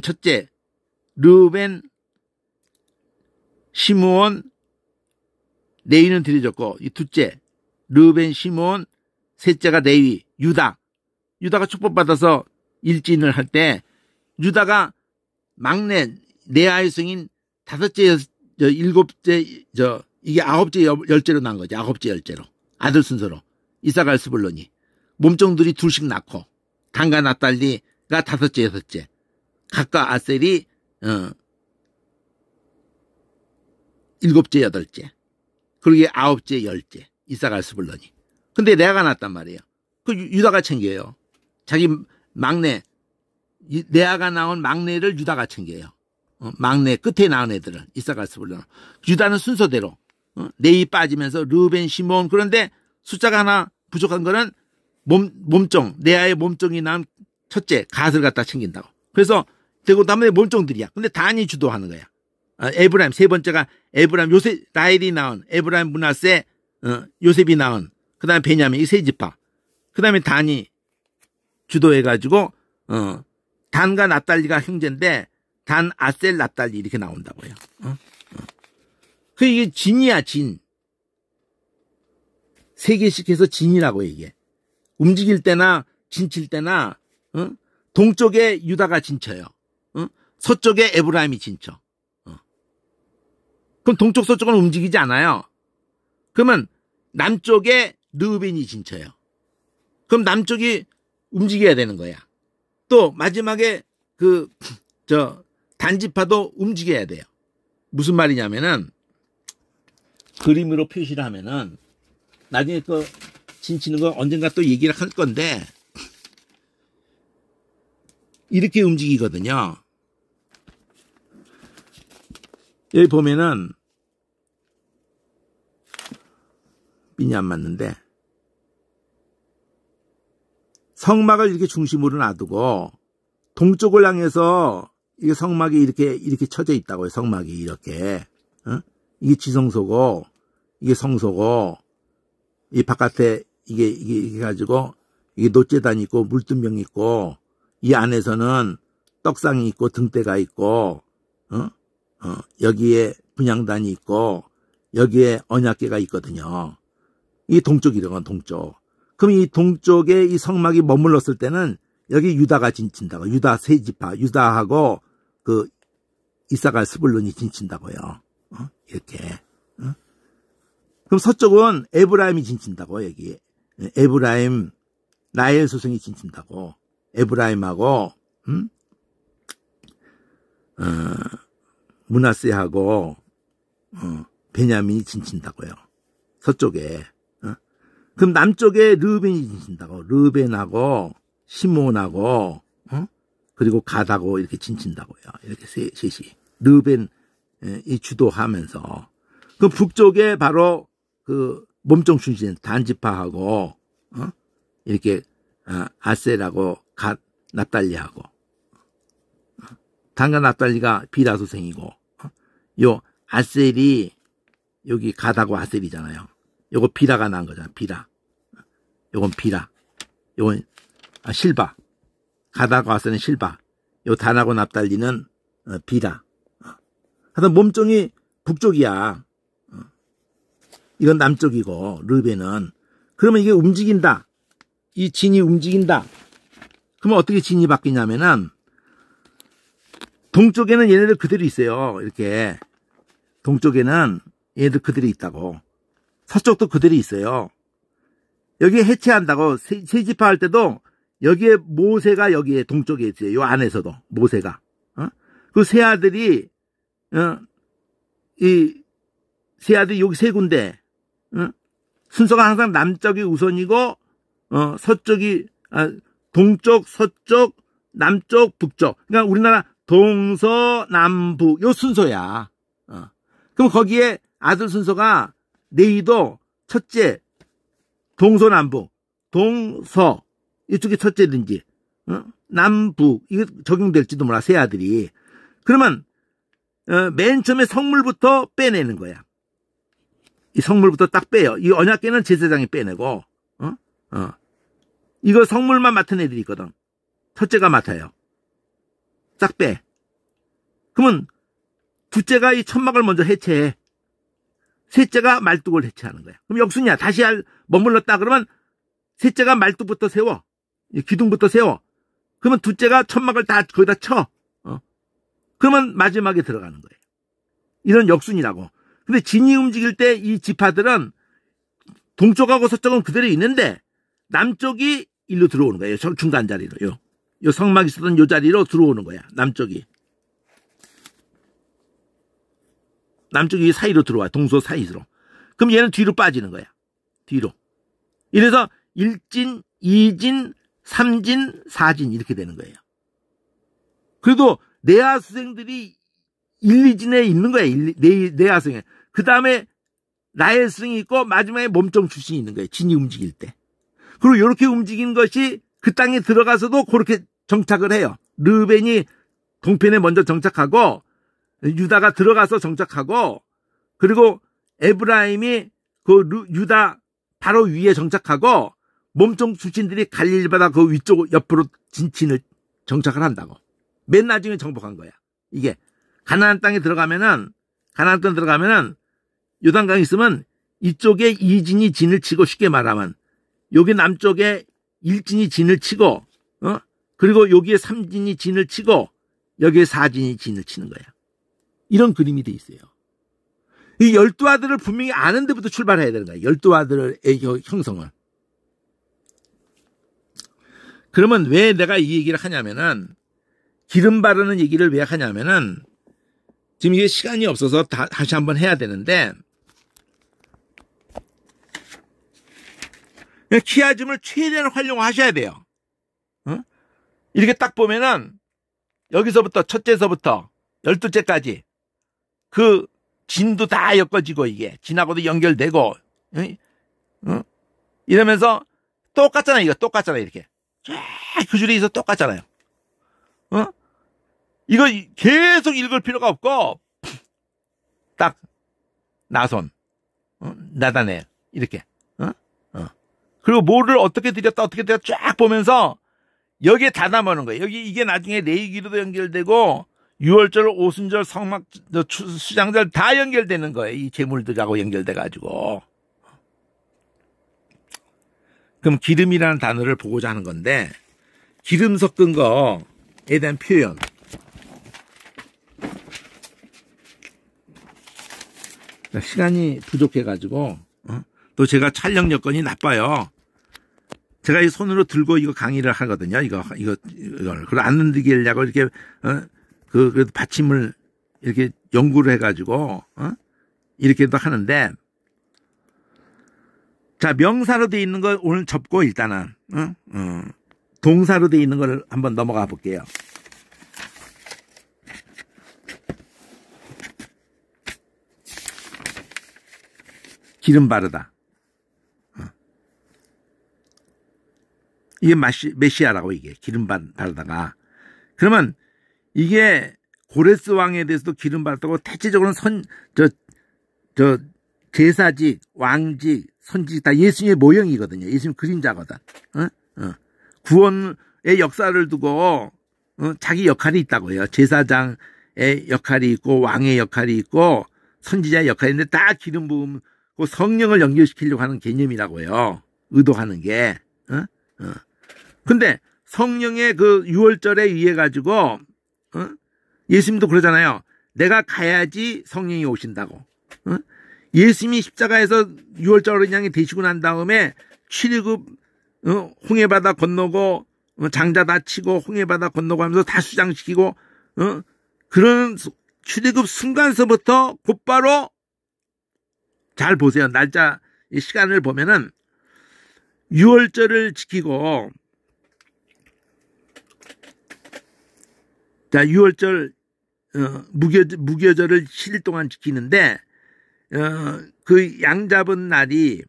A: 첫째 르우벤 시므온 레이는 들여졌고 이 둘째 르우벤 시므온 셋째가 레위 유다가 축복받아서 일진을 할 때 유다가 막내 레아의 성인 다섯째 일곱째 이게 아홉째 열째로 난 거죠. 아홉째 열째로 아들 순서로 이사갈 스불론이 몸종들이 둘씩 낳고 단과 납달리가 다섯째 여섯째 각각 아셀이 일곱째 여덟째 그러게 아홉째 열째 이사갈 스불론이 근데 레아가 낳았단 말이에요. 그 유다가 챙겨요. 자기 막내 레아가 낳은 막내를 유다가 챙겨요. 막내 끝에 낳은 애들을 이사갈 스불론 유다는 순서대로 레이 빠지면서 르우벤 시몬 그런데 숫자가 하나 부족한 거는 몸종 레아의 몸종이 낳은 첫째 갓을 갖다 챙긴다고. 그래서 되고 다음에 몸종들이야. 근데 단이 주도하는 거야. 에브라임 세 번째가 에브라임 요셉 라헬이 낳은 에브라임 므낫세 요셉이 낳은 그다음에 베냐민 이 세 지파 그다음에 단이 주도해가지고 단과 납달리가 형제인데 단 아셀 납달리 이렇게 나온다고요. 그 이게 진이야 진. 세 개씩 해서 진이라고 이게. 움직일 때나 진칠 때나 동쪽에 유다가 진쳐요. 서쪽에 에브라임이 진쳐. 그럼 동쪽 서쪽은 움직이지 않아요. 그러면 남쪽에 르우벤이 진쳐요. 그럼 남쪽이 움직여야 되는 거야. 또 마지막에 단지파도 움직여야 돼요. 무슨 말이냐면은 그림으로 표시를 하면은 나중에 그 진치는 거 언젠가 또 얘기를 할 건데 이렇게 움직이거든요. 여기 보면은 핀이 안 맞는데 성막을 이렇게 중심으로 놔두고 동쪽을 향해서 이게 성막이 이렇게 쳐져 있다고요. 성막이 이렇게 이게 지성소고 이게 성소고 이 바깥에 이게 가지고 이게 노제단이 있고 물두병이 있고 이 안에서는 떡상이 있고 등대가 있고 여기에 분향단이 있고 여기에 언약궤가 있거든요. 이 동쪽이라고 동쪽. 그럼 이 동쪽에 이 성막이 머물렀을 때는 여기 유다가 진친다고. 유다 세 지파 유다하고 그 이사갈 스불론이 진친다고요. 이렇게. 그럼 서쪽은 에브라임이 진친다고 여기. 에브라임 라헬 소송이 진친다고. 에브라임하고 므낫세하고 베냐민이 진친다고요. 서쪽에. 그럼 남쪽에 르벤이 진친다고. 르벤하고 시몬하고 그리고 갓하고 이렇게 진친다고요. 이렇게 셋이. 르벤이 주도하면서. 그 북쪽에 바로 그 몸종 출신 단지파하고 이렇게 아셀하고 갓 납달리하고. 단과 납달리가 비라 소생이고 요 아셀이 여기 갓하고 아셀이잖아요. 요거 비라가 난 거잖아. 비라. 요건 비라. 요건 실바. 갓하고 아셀은 실바. 요 단하고 납달리는 비라. 하여튼 몸종이 북쪽이야. 이건 남쪽이고 르벤은. 그러면 이게 움직인다. 이 진이 움직인다. 그러면 어떻게 진이 바뀌냐면은 동쪽에는 얘네들 그대로 있어요. 이렇게. 동쪽에는 얘네들 그대로 있다고. 서쪽도 그대로 있어요. 여기에 해체한다고. 세지파 할 때도 여기에 모세가 여기에 동쪽에 있어요. 요 안에서도 모세가. 그 세 아들이 이 세 아들이 여기 세 군데. 순서가 항상 남쪽이 우선이고 서쪽이 동쪽, 서쪽, 남쪽, 북쪽. 그러니까 우리나라 동서남북 요 순서야. 그럼 거기에 아들 순서가 레이도 첫째 동서남북, 동서 이쪽이 첫째든지 남북 이거 적용될지도 몰라 세 아들이. 그러면 맨 처음에 성물부터 빼내는 거야. 이 성물부터 딱 빼요. 이 언약궤는 제사장이 빼내고 이거 성물만 맡은 애들이 있거든. 첫째가 맡아요. 딱 빼. 그러면 둘째가 이 천막을 먼저 해체해. 셋째가 말뚝을 해체하는 거야. 그럼 역순이야. 다시 머물렀다 그러면 셋째가 말뚝부터 세워. 기둥부터 세워. 그러면 둘째가 천막을 다 거기다 쳐. 그러면 마지막에 들어가는 거예요. 이런 역순이라고. 근데 진이 움직일 때 이 지파들은 동쪽하고 서쪽은 그대로 있는데 남쪽이 일로 들어오는 거예요. 중간 자리로. 요 성막 있었던 요 자리로 들어오는 거야. 남쪽이 사이로 들어와. 동서 사이로. 그럼 얘는 뒤로 빠지는 거야. 뒤로. 이래서 1진, 2진, 3진, 4진 이렇게 되는 거예요. 그래도 레아 수생들이 1, 2진에 있는 거야. 레아 수생에. 그 다음에 라헬 수생이 있고 마지막에 몸종 출신이 있는 거예요. 진이 움직일 때. 그리고 이렇게 움직인 것이 그 땅에 들어가서도 그렇게 정착을 해요. 르벤이 동편에 먼저 정착하고 유다가 들어가서 정착하고 그리고 에브라임이 그 유다 바로 위에 정착하고 몸종 출신들이 갈릴리 바다 그 위쪽 옆으로 진을 정착을 한다고. 맨 나중에 정복한 거야. 이게 가나안 땅에 들어가면은 요단강 있으면 이쪽에 2진이 진을 치고 쉽게 말하면 여기 남쪽에 1진이 진을 치고 그리고 여기에 3진이 진을 치고 여기에 4진이 진을 치는 거야. 이런 그림이 돼 있어요. 이 12아들을 분명히 아는 데부터 출발해야 되는 거야. 12아들의 형성을. 그러면 왜 내가 이 얘기를 하냐면은 기름 바르는 얘기를 왜 하냐면은 지금 이게 시간이 없어서 다시 한번 해야 되는데 키아즘을 최대한 활용하셔야 돼요. 이렇게 딱 보면은 여기서부터 첫째서부터 12째까지 그 진도 다 엮어지고 이게 진하고도 연결되고 이러면서 똑같잖아요. 이거 똑같잖아요. 이렇게 쫙 그 줄에 있어 똑같잖아요. 이거 계속 읽을 필요가 없고 딱 나손 나다네 이렇게 그리고 뭐를 어떻게 드렸다 쫙 보면서 여기에 다 담아놓은 거예요. 여기 이게 나중에 레위기로도 연결되고 유월절, 오순절, 성막, 수장절 다 연결되는 거예요. 이 제물들하고 연결돼가지고. 그럼 기름이라는 단어를 보고자 하는 건데 기름 섞은 거에 대한 표현. 시간이 부족해가지고 또 제가 촬영 여건이 나빠요. 제가 이 손으로 들고 이거 강의를 하거든요. 이걸 그걸 안 흔들게 하려고 이렇게 그 받침을 이렇게 연구를 해가지고, 이렇게도 하는데, 자, 명사로 돼 있는 걸 오늘 접고 일단은, 동사로 돼 있는 걸 한번 넘어가 볼게요. 기름 바르다. 이게 메시아라고, 이게. 기름 바르다가. 그러면 이게 고레스 왕에 대해서도 기름 바르다고 대체적으로는 제사직, 왕직, 선지직 다 예수님의 모형이거든요. 예수님 그림자거든. 구원의 역사를 두고 자기 역할이 있다고요. 제사장의 역할이 있고 왕의 역할이 있고 선지자의 역할이 있는데 다 기름 부음 성령을 연결시키려고 하는 개념이라고요. 의도하는 게. 근데 성령의 그 유월절에 의해 가지고 예수님도 그러잖아요. 내가 가야지 성령이 오신다고. 예수님이 십자가에서 유월절 양이 되시고 난 다음에 출애굽 홍해바다 건너고 장자 다치고 홍해바다 건너고 하면서 다 수장시키고 그런 출애굽 순간서부터 곧바로 잘 보세요. 날짜 시간을 보면은 유월절을 지키고 자 유월절 무교절을 7일 동안 지키는데 그 양 잡은 날이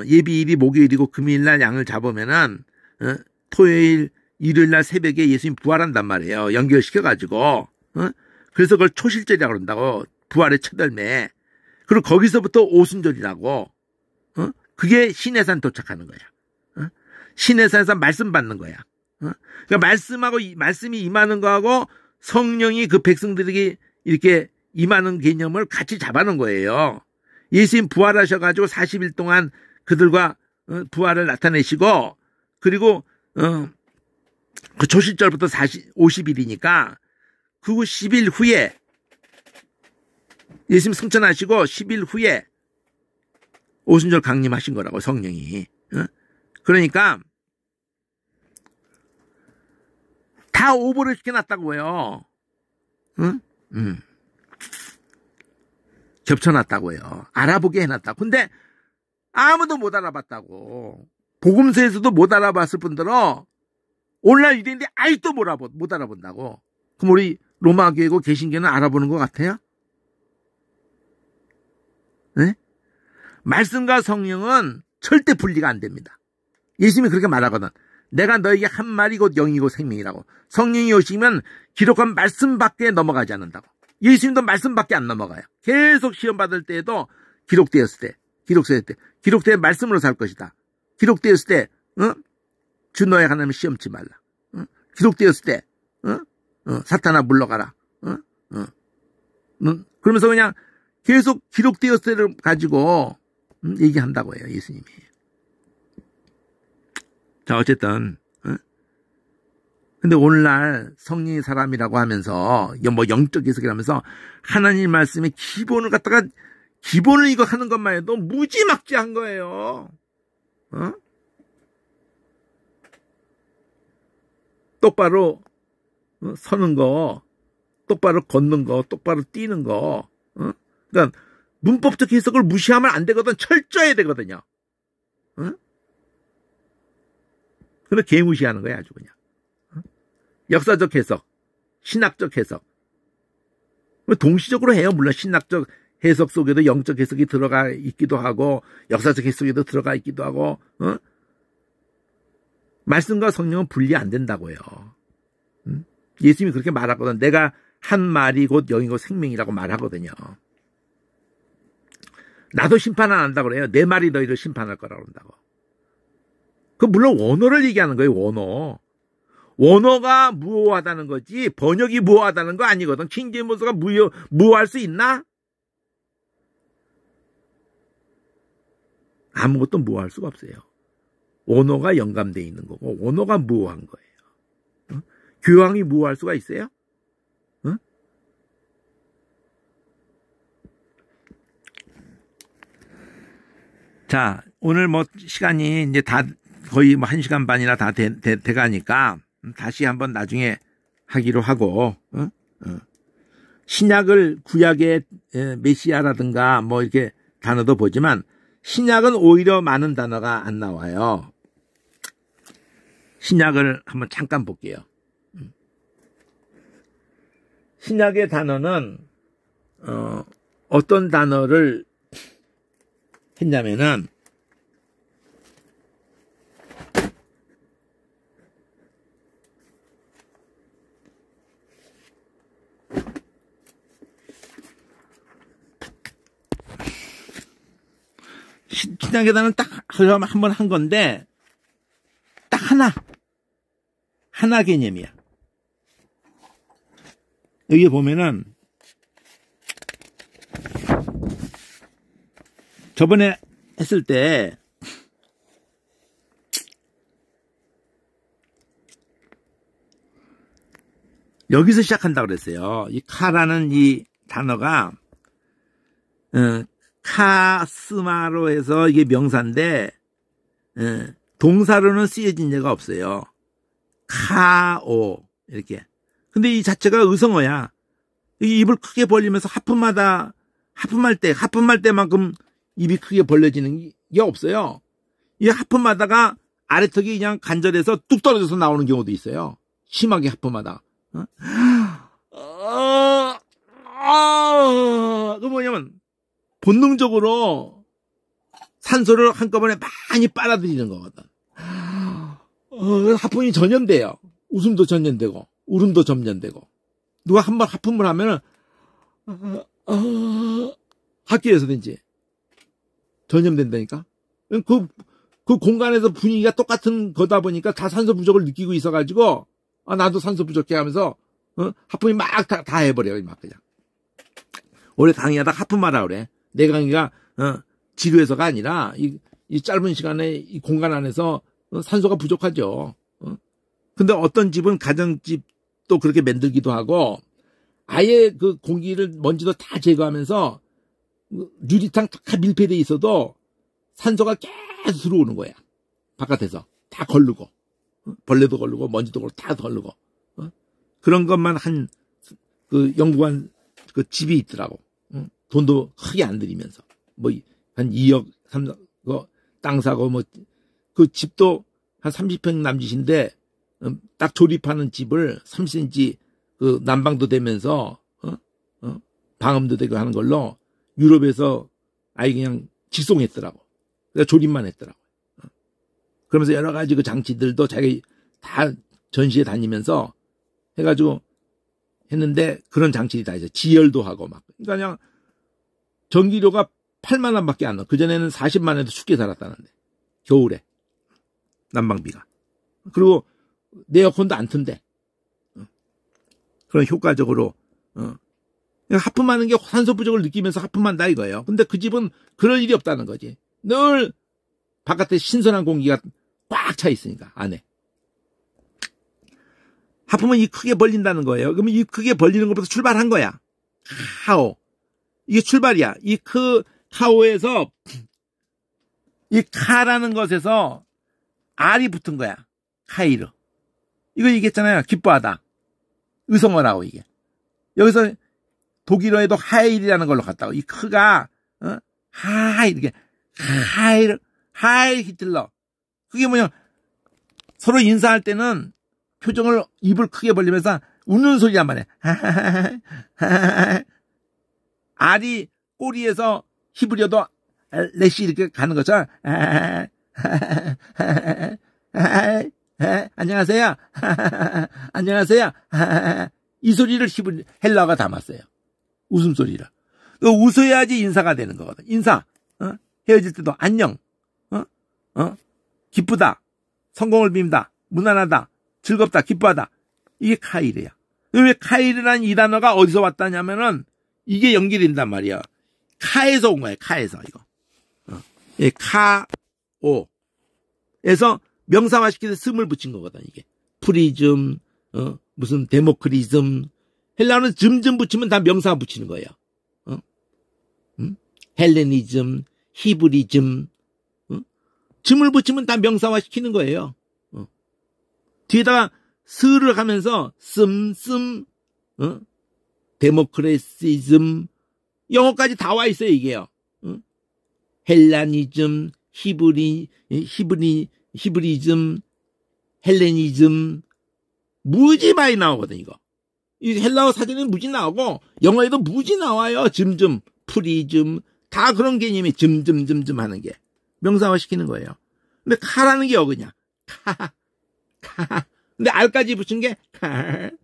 A: 예비일이 목요일이고 금요일날 양을 잡으면은 토요일 일요일날 새벽에 예수님 부활한단 말이에요. 연결시켜가지고 그래서 그걸 초실절이라고 그런다고. 부활의 첫 열매. 그리고 거기서부터 오순절이라고. 그게 시내산 도착하는 거야. 시내산에서 말씀 받는 거야. 그러니까 말씀이 임하는 거하고 성령이 그 백성들에게 이렇게 임하는 개념을 같이 잡아놓은 거예요. 예수님 부활하셔가지고 40일 동안 그들과 부활을 나타내시고 그리고 그 초실절부터 50일이니까 그 10일 후에 예수님 승천하시고 10일 후에 오순절 강림하신 거라고 성령이. 그러니까 다 오버를 시켜놨다고요. 겹쳐놨다고요. 알아보게 해놨다고. 근데 아무도 못 알아봤다고. 복음서에서도 못 알아봤을 뿐더러 오늘날 유대인들이 아직도 못 알아본다고. 그럼 우리 로마 교회고 개신교는 알아보는 것 같아요? 네? 말씀과 성령은 절대 분리가 안 됩니다. 예수님이 그렇게 말하거든. 내가 너에게 한 말이 곧 영이고 생명이라고. 성령이 오시면 기록한 말씀밖에 넘어가지 않는다고. 예수님도 말씀밖에 안 넘어가요. 계속 시험 받을 때에도 기록되었을 때 말씀으로 살 것이다. 기록되었을 때 주 너의 하나님을 시험치 말라. 기록되었을 때 사탄아 물러가라. 그러면서 그냥 계속 기록되었을 때를 가지고 얘기한다고 해요. 예수님이. 자 어쨌든 근데 오늘날 성령의 사람이라고 하면서 뭐 영적 해석이라면서 하나님 말씀의 기본을 갖다가 기본을 이거 하는 것만 해도 무지막지한 거예요. 똑바로 서는 거, 똑바로 걷는 거, 똑바로 뛰는 거. 그러니까 문법적 해석을 무시하면 안 되거든. 철저해야 되거든요. 근데 개무시하는 거야 아주 그냥. 역사적 해석, 신학적 해석. 동시적으로 해요. 물론 신학적 해석 속에도 영적 해석이 들어가 있기도 하고 역사적 해석에도 들어가 있기도 하고 말씀과 성령은 분리 안 된다고요. 예수님이 그렇게 말하거든. 내가 한 말이 곧 영이고 생명이라고 말하거든요. 나도 심판 안 한다고 그래요. 내 말이 너희를 심판할 거라고 한다고. 그 물론 원어를 얘기하는 거예요. 원어가 무효하다는 거지 번역이 무효하다는 거 아니거든. 킹제임스가 무효할 수 있나? 아무것도 무효할 수가 없어요. 원어가 영감되어 있는 거고 원어가 무효한 거예요. 교황이 무효할 수가 있어요? 자, 오늘 뭐 시간이 이제 다 거의 뭐 1시간 반이나 다 돼가니까 다시 한번 나중에 하기로 하고 신약을 구약의 메시아라든가 뭐 이렇게 단어도 보지만 신약은 오히려 많은 단어가 안 나와요. 신약을 한번 잠깐 볼게요. 신약의 단어는 어떤 단어를 했냐면은 신약의 단어는 딱 한 번 한 건데 딱 하나 개념이야. 여기 보면은 저번에 했을 때 여기서 시작한다고 그랬어요. 이 카라는 이 단어가 카스마로 해서 이게 명사인데 동사로는 쓰여진 예가 없어요. 카오 이렇게. 근데 이 자체가 의성어야. 이 입을 크게 벌리면서 하품할 때만큼 입이 크게 벌려지는 게 없어요. 이 하품하다가 아래턱이 그냥 간절해서 뚝 떨어져서 나오는 경우도 있어요. 심하게 하품하다. 그 뭐냐면 본능적으로 산소를 한꺼번에 많이 빨아들이는 거거든. 하품이 전염돼요. 웃음도 전염되고 울음도 전염되고. 누가 한번 하품을 하면은 학교에서든지 전염된다니까. 그 공간에서 분위기가 똑같은 거다 보니까 다 산소 부족을 느끼고 있어가지고 나도 산소 부족해 하면서 하품이 막 다 해버려요. 막 그냥. 원래 강의하다 하품하라 그래. 내 강의가 지루해서가 아니라 이 짧은 시간에 이 공간 안에서 산소가 부족하죠. 근데 어떤 집은 가정집도 그렇게 만들기도 하고 아예 그 공기를 먼지도 다 제거하면서 유리창 다 밀폐돼 있어도 산소가 계속 들어오는 거야. 바깥에서 다 걸르고 벌레도 걸르고 먼지도 걸르고 다 걸르고 그런 것만 한 그 연구한 그 집이 있더라고. 돈도 크게 안 들이면서 뭐 한 2억 3억 땅 사고 뭐 그 집도 한 30평 남짓인데 딱 조립하는 집을 30cm 그 난방도 되면서 방음도 되고 하는 걸로 유럽에서 아예 그냥 직송했더라고. 그러니까 조립만 했더라고. 그러면서 여러 가지 그 장치들도 자기 다 전시회 다니면서 해가지고 했는데 그런 장치들이 다 있어요. 지열도 하고 막. 그러니까 그냥 전기료가 8만 원밖에 안 나와. 그전에는 40만 원에도 춥게 살았다는데. 겨울에. 난방비가. 그리고 내 에어컨도 안 튼대. 그런 효과적으로 하품하는 게 산소 부족을 느끼면서 하품한다 이거예요. 근데 그 집은 그럴 일이 없다는 거지. 늘 바깥에 신선한 공기가 꽉 차 있으니까 안에. 하품은 이 크게 벌린다는 거예요. 그러면 이 크게 벌리는 것부터 출발한 거야. 카오. 이게 출발이야. 이 카오에서 이 카라는 것에서 알이 붙은 거야. 카이르. 이거 얘기했잖아요. 기뻐하다. 의성어라고 이게. 여기서 독일어에도 하일이라는 걸로 갔다고. 이 크가 하일 이렇게 하일 히틀러. 그게 뭐냐? 서로 인사할 때는 표정을 입을 크게 벌리면서 웃는 소리란 말이야. 알이 꼬리에서 휘부려도 렛이 이렇게 가는 것처럼 안녕하세요. 안녕하세요. 이 소리를 헬라가 담았어요. 웃음소리를. 웃어야지 인사가 되는 거거든. 인사. 헤어질 때도 안녕. 기쁘다. 성공을 빕니다. 무난하다. 즐겁다. 기뻐하다. 이게 카이르야. 왜 카이르라는 이 단어가 어디서 왔다냐면은 이게 연결이 된단 말이야. 카에서 온 거야. 카에서 이거. 카오. 에서 명사화시켜서 슴을 붙인 거거든 이게. 프리즘, 무슨 데모크리즘. 헬라어는 즘즘 붙이면 다 명사 붙이는 거예요. 헬레니즘, 히브리즘. 즘을 붙이면 다 명사화시키는 거예요. 뒤에다가 스를 하면서 씀, 데모크레시즘, 영어까지 다 와 있어요, 이게요. 응? 헬라니즘, 히브리즘, 헬레니즘, 무지 많이 나오거든, 이거. 이 헬라어 사전에 무지 나오고, 영어에도 무지 나와요. 즘즘, 프리즘, 다 그런 개념이 즘즘즘즘 하는 게. 명사화 시키는 거예요. 근데 카라는 게 어그냐? 카. 근데 알까지 붙인 게 칼.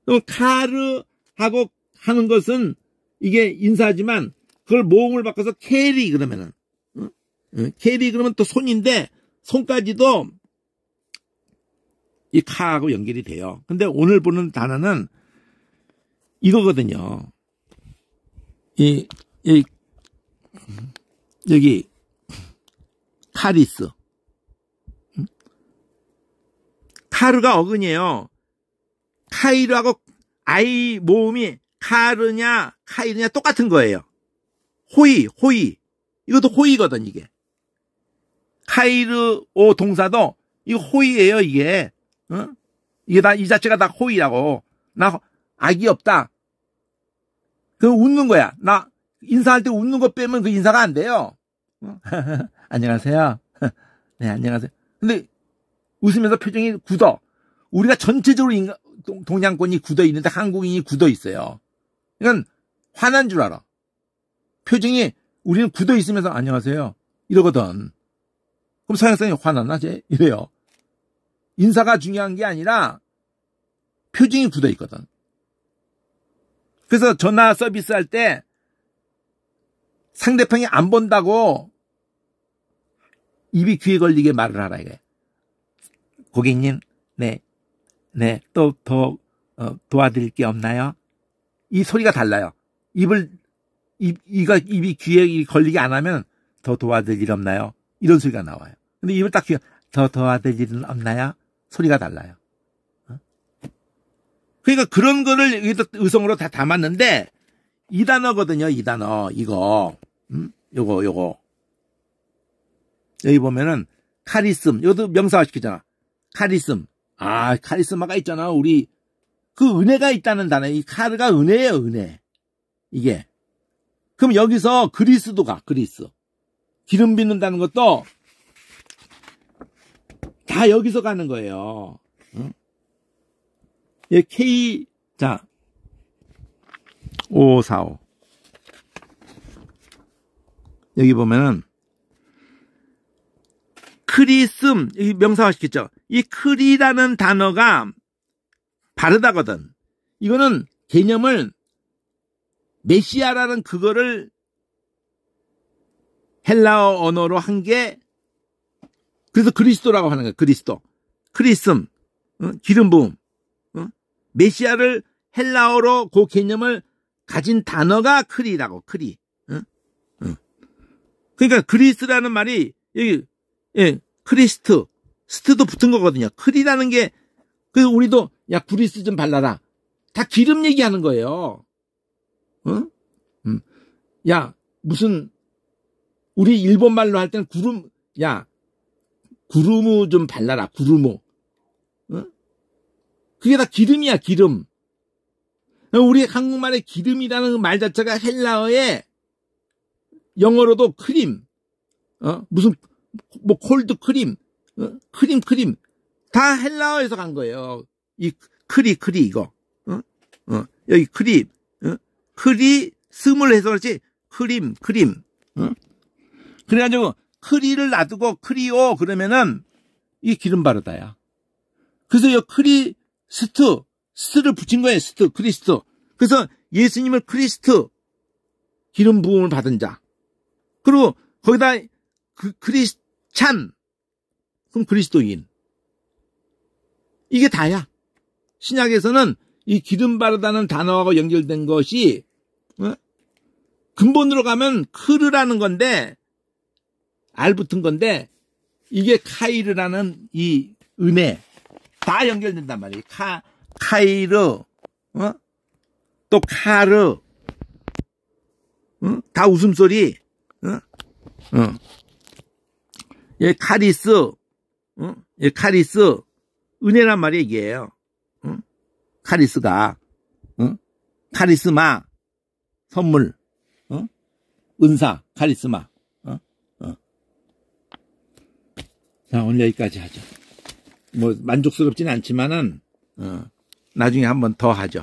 A: 그럼 카르하고 하는 것은 이게 인사지만, 그걸 모음을 바꿔서 캐리 그러면은, 캐리 그러면 또 손인데, 손까지도 이 카하고 연결이 돼요. 근데 오늘 보는 단어는 이거거든요. 여기, 카리스. 카르가 어근이에요. 카이르하고 아이 모음이 카르냐, 카이르냐 똑같은 거예요. 호이. 이것도 호이거든, 이게. 카이르오 동사도, 이거 호이예요, 이게. 이게 이 자체가 다 호이라고. 나 악이 없다. 그럼 웃는 거야. 나 인사할 때 웃는 거 빼면 그 인사가 안 돼요. 안녕하세요. 네, 안녕하세요. 근데 웃으면서 표정이 굳어. 우리가 전체적으로 동양권이 굳어 있는데 한국인이 굳어 있어요. 그러니까 화난 줄 알아. 표정이 우리는 굳어 있으면서 안녕하세요 이러거든. 그럼 서양 사람이 화났나 쟤? 이래요. 인사가 중요한 게 아니라 표정이 굳어 있거든. 그래서 전화 서비스 할 때 상대방이 안 본다고 입이 귀에 걸리게 말을 하라 이게. 고객님, 네, 또 더 도와드릴 게 없나요? 이 소리가 달라요. 입이 귀에 걸리게 안 하면 더 도와드릴 일 없나요? 이런 소리가 나와요. 근데 입을 딱 더 도와드릴 일은 없나요? 소리가 달라요. 그러니까 그런 거를 의성으로 다 담았는데 이 단어거든요. 이 단어 이거 요거 여기 보면은 카리즘 이것도 명사화 시키잖아. 카리즘. 카리스마가 있잖아. 우리 그 은혜가 있다는 단어. 이 카르가 은혜예요. 은혜. 이게. 그럼 여기서 그리스도 가. 그리스. 기름 빚는다는 것도 다 여기서 가는 거예요. K, 자, 5545. 여기 보면은, 크리슴, 여기 명사화 시켰죠? 이 크리라는 단어가 바르다거든. 이거는 개념을, 메시아라는 그거를 헬라어 언어로 한 게, 그래서 그리스도라고 하는 거예요. 그리스도. 크리슴, 기름 부음. 메시아를 헬라어로 그 개념을 가진 단어가 크리라고, 크리. 그러니까 그리스라는 말이, 여기, 크리스트, 스트도 붙은 거거든요. 크리라는 게, 그래서 우리도, 야, 그리스 좀 발라라. 다 기름 얘기하는 거예요. 야, 무슨, 우리 일본 말로 할 때는 구루무 좀 발라라, 구루무. 그게 다 기름이야, 기름. 우리 한국말의 기름이라는 말 자체가 헬라어에 영어로도 크림, 무슨, 콜드 크림, 크림. 다 헬라어에서 간 거예요. 이 크리, 이거. 여기 크림, 스물 해서 그렇지, 크림. 그래가지고, 크리를 놔두고 크리오 그러면은, 이 기름 바르다야. 그래서 이 스트를 붙인 거예요. 크리스트. 그래서 예수님을 크리스트, 기름 부음을 받은 자. 그리고 거기다 크리스찬, 그럼 그리스도인. 이게 다야. 신약에서는 이 기름 바르다는 단어하고 연결된 것이 근본으로 가면 크르라는 건데 알 붙은 건데 이게 카이르라는 이 은혜 다 연결된단 말이에요. 카이르, 또 카르, 다 웃음소리, 예, 카리스, 예, 카리스, 은혜란 말이 이게요. 카리스가, 카리스마, 선물, 은사, 카리스마. 자, 오늘 여기까지 하죠. 뭐 만족스럽진 않지만은 나중에 한번 더 하죠.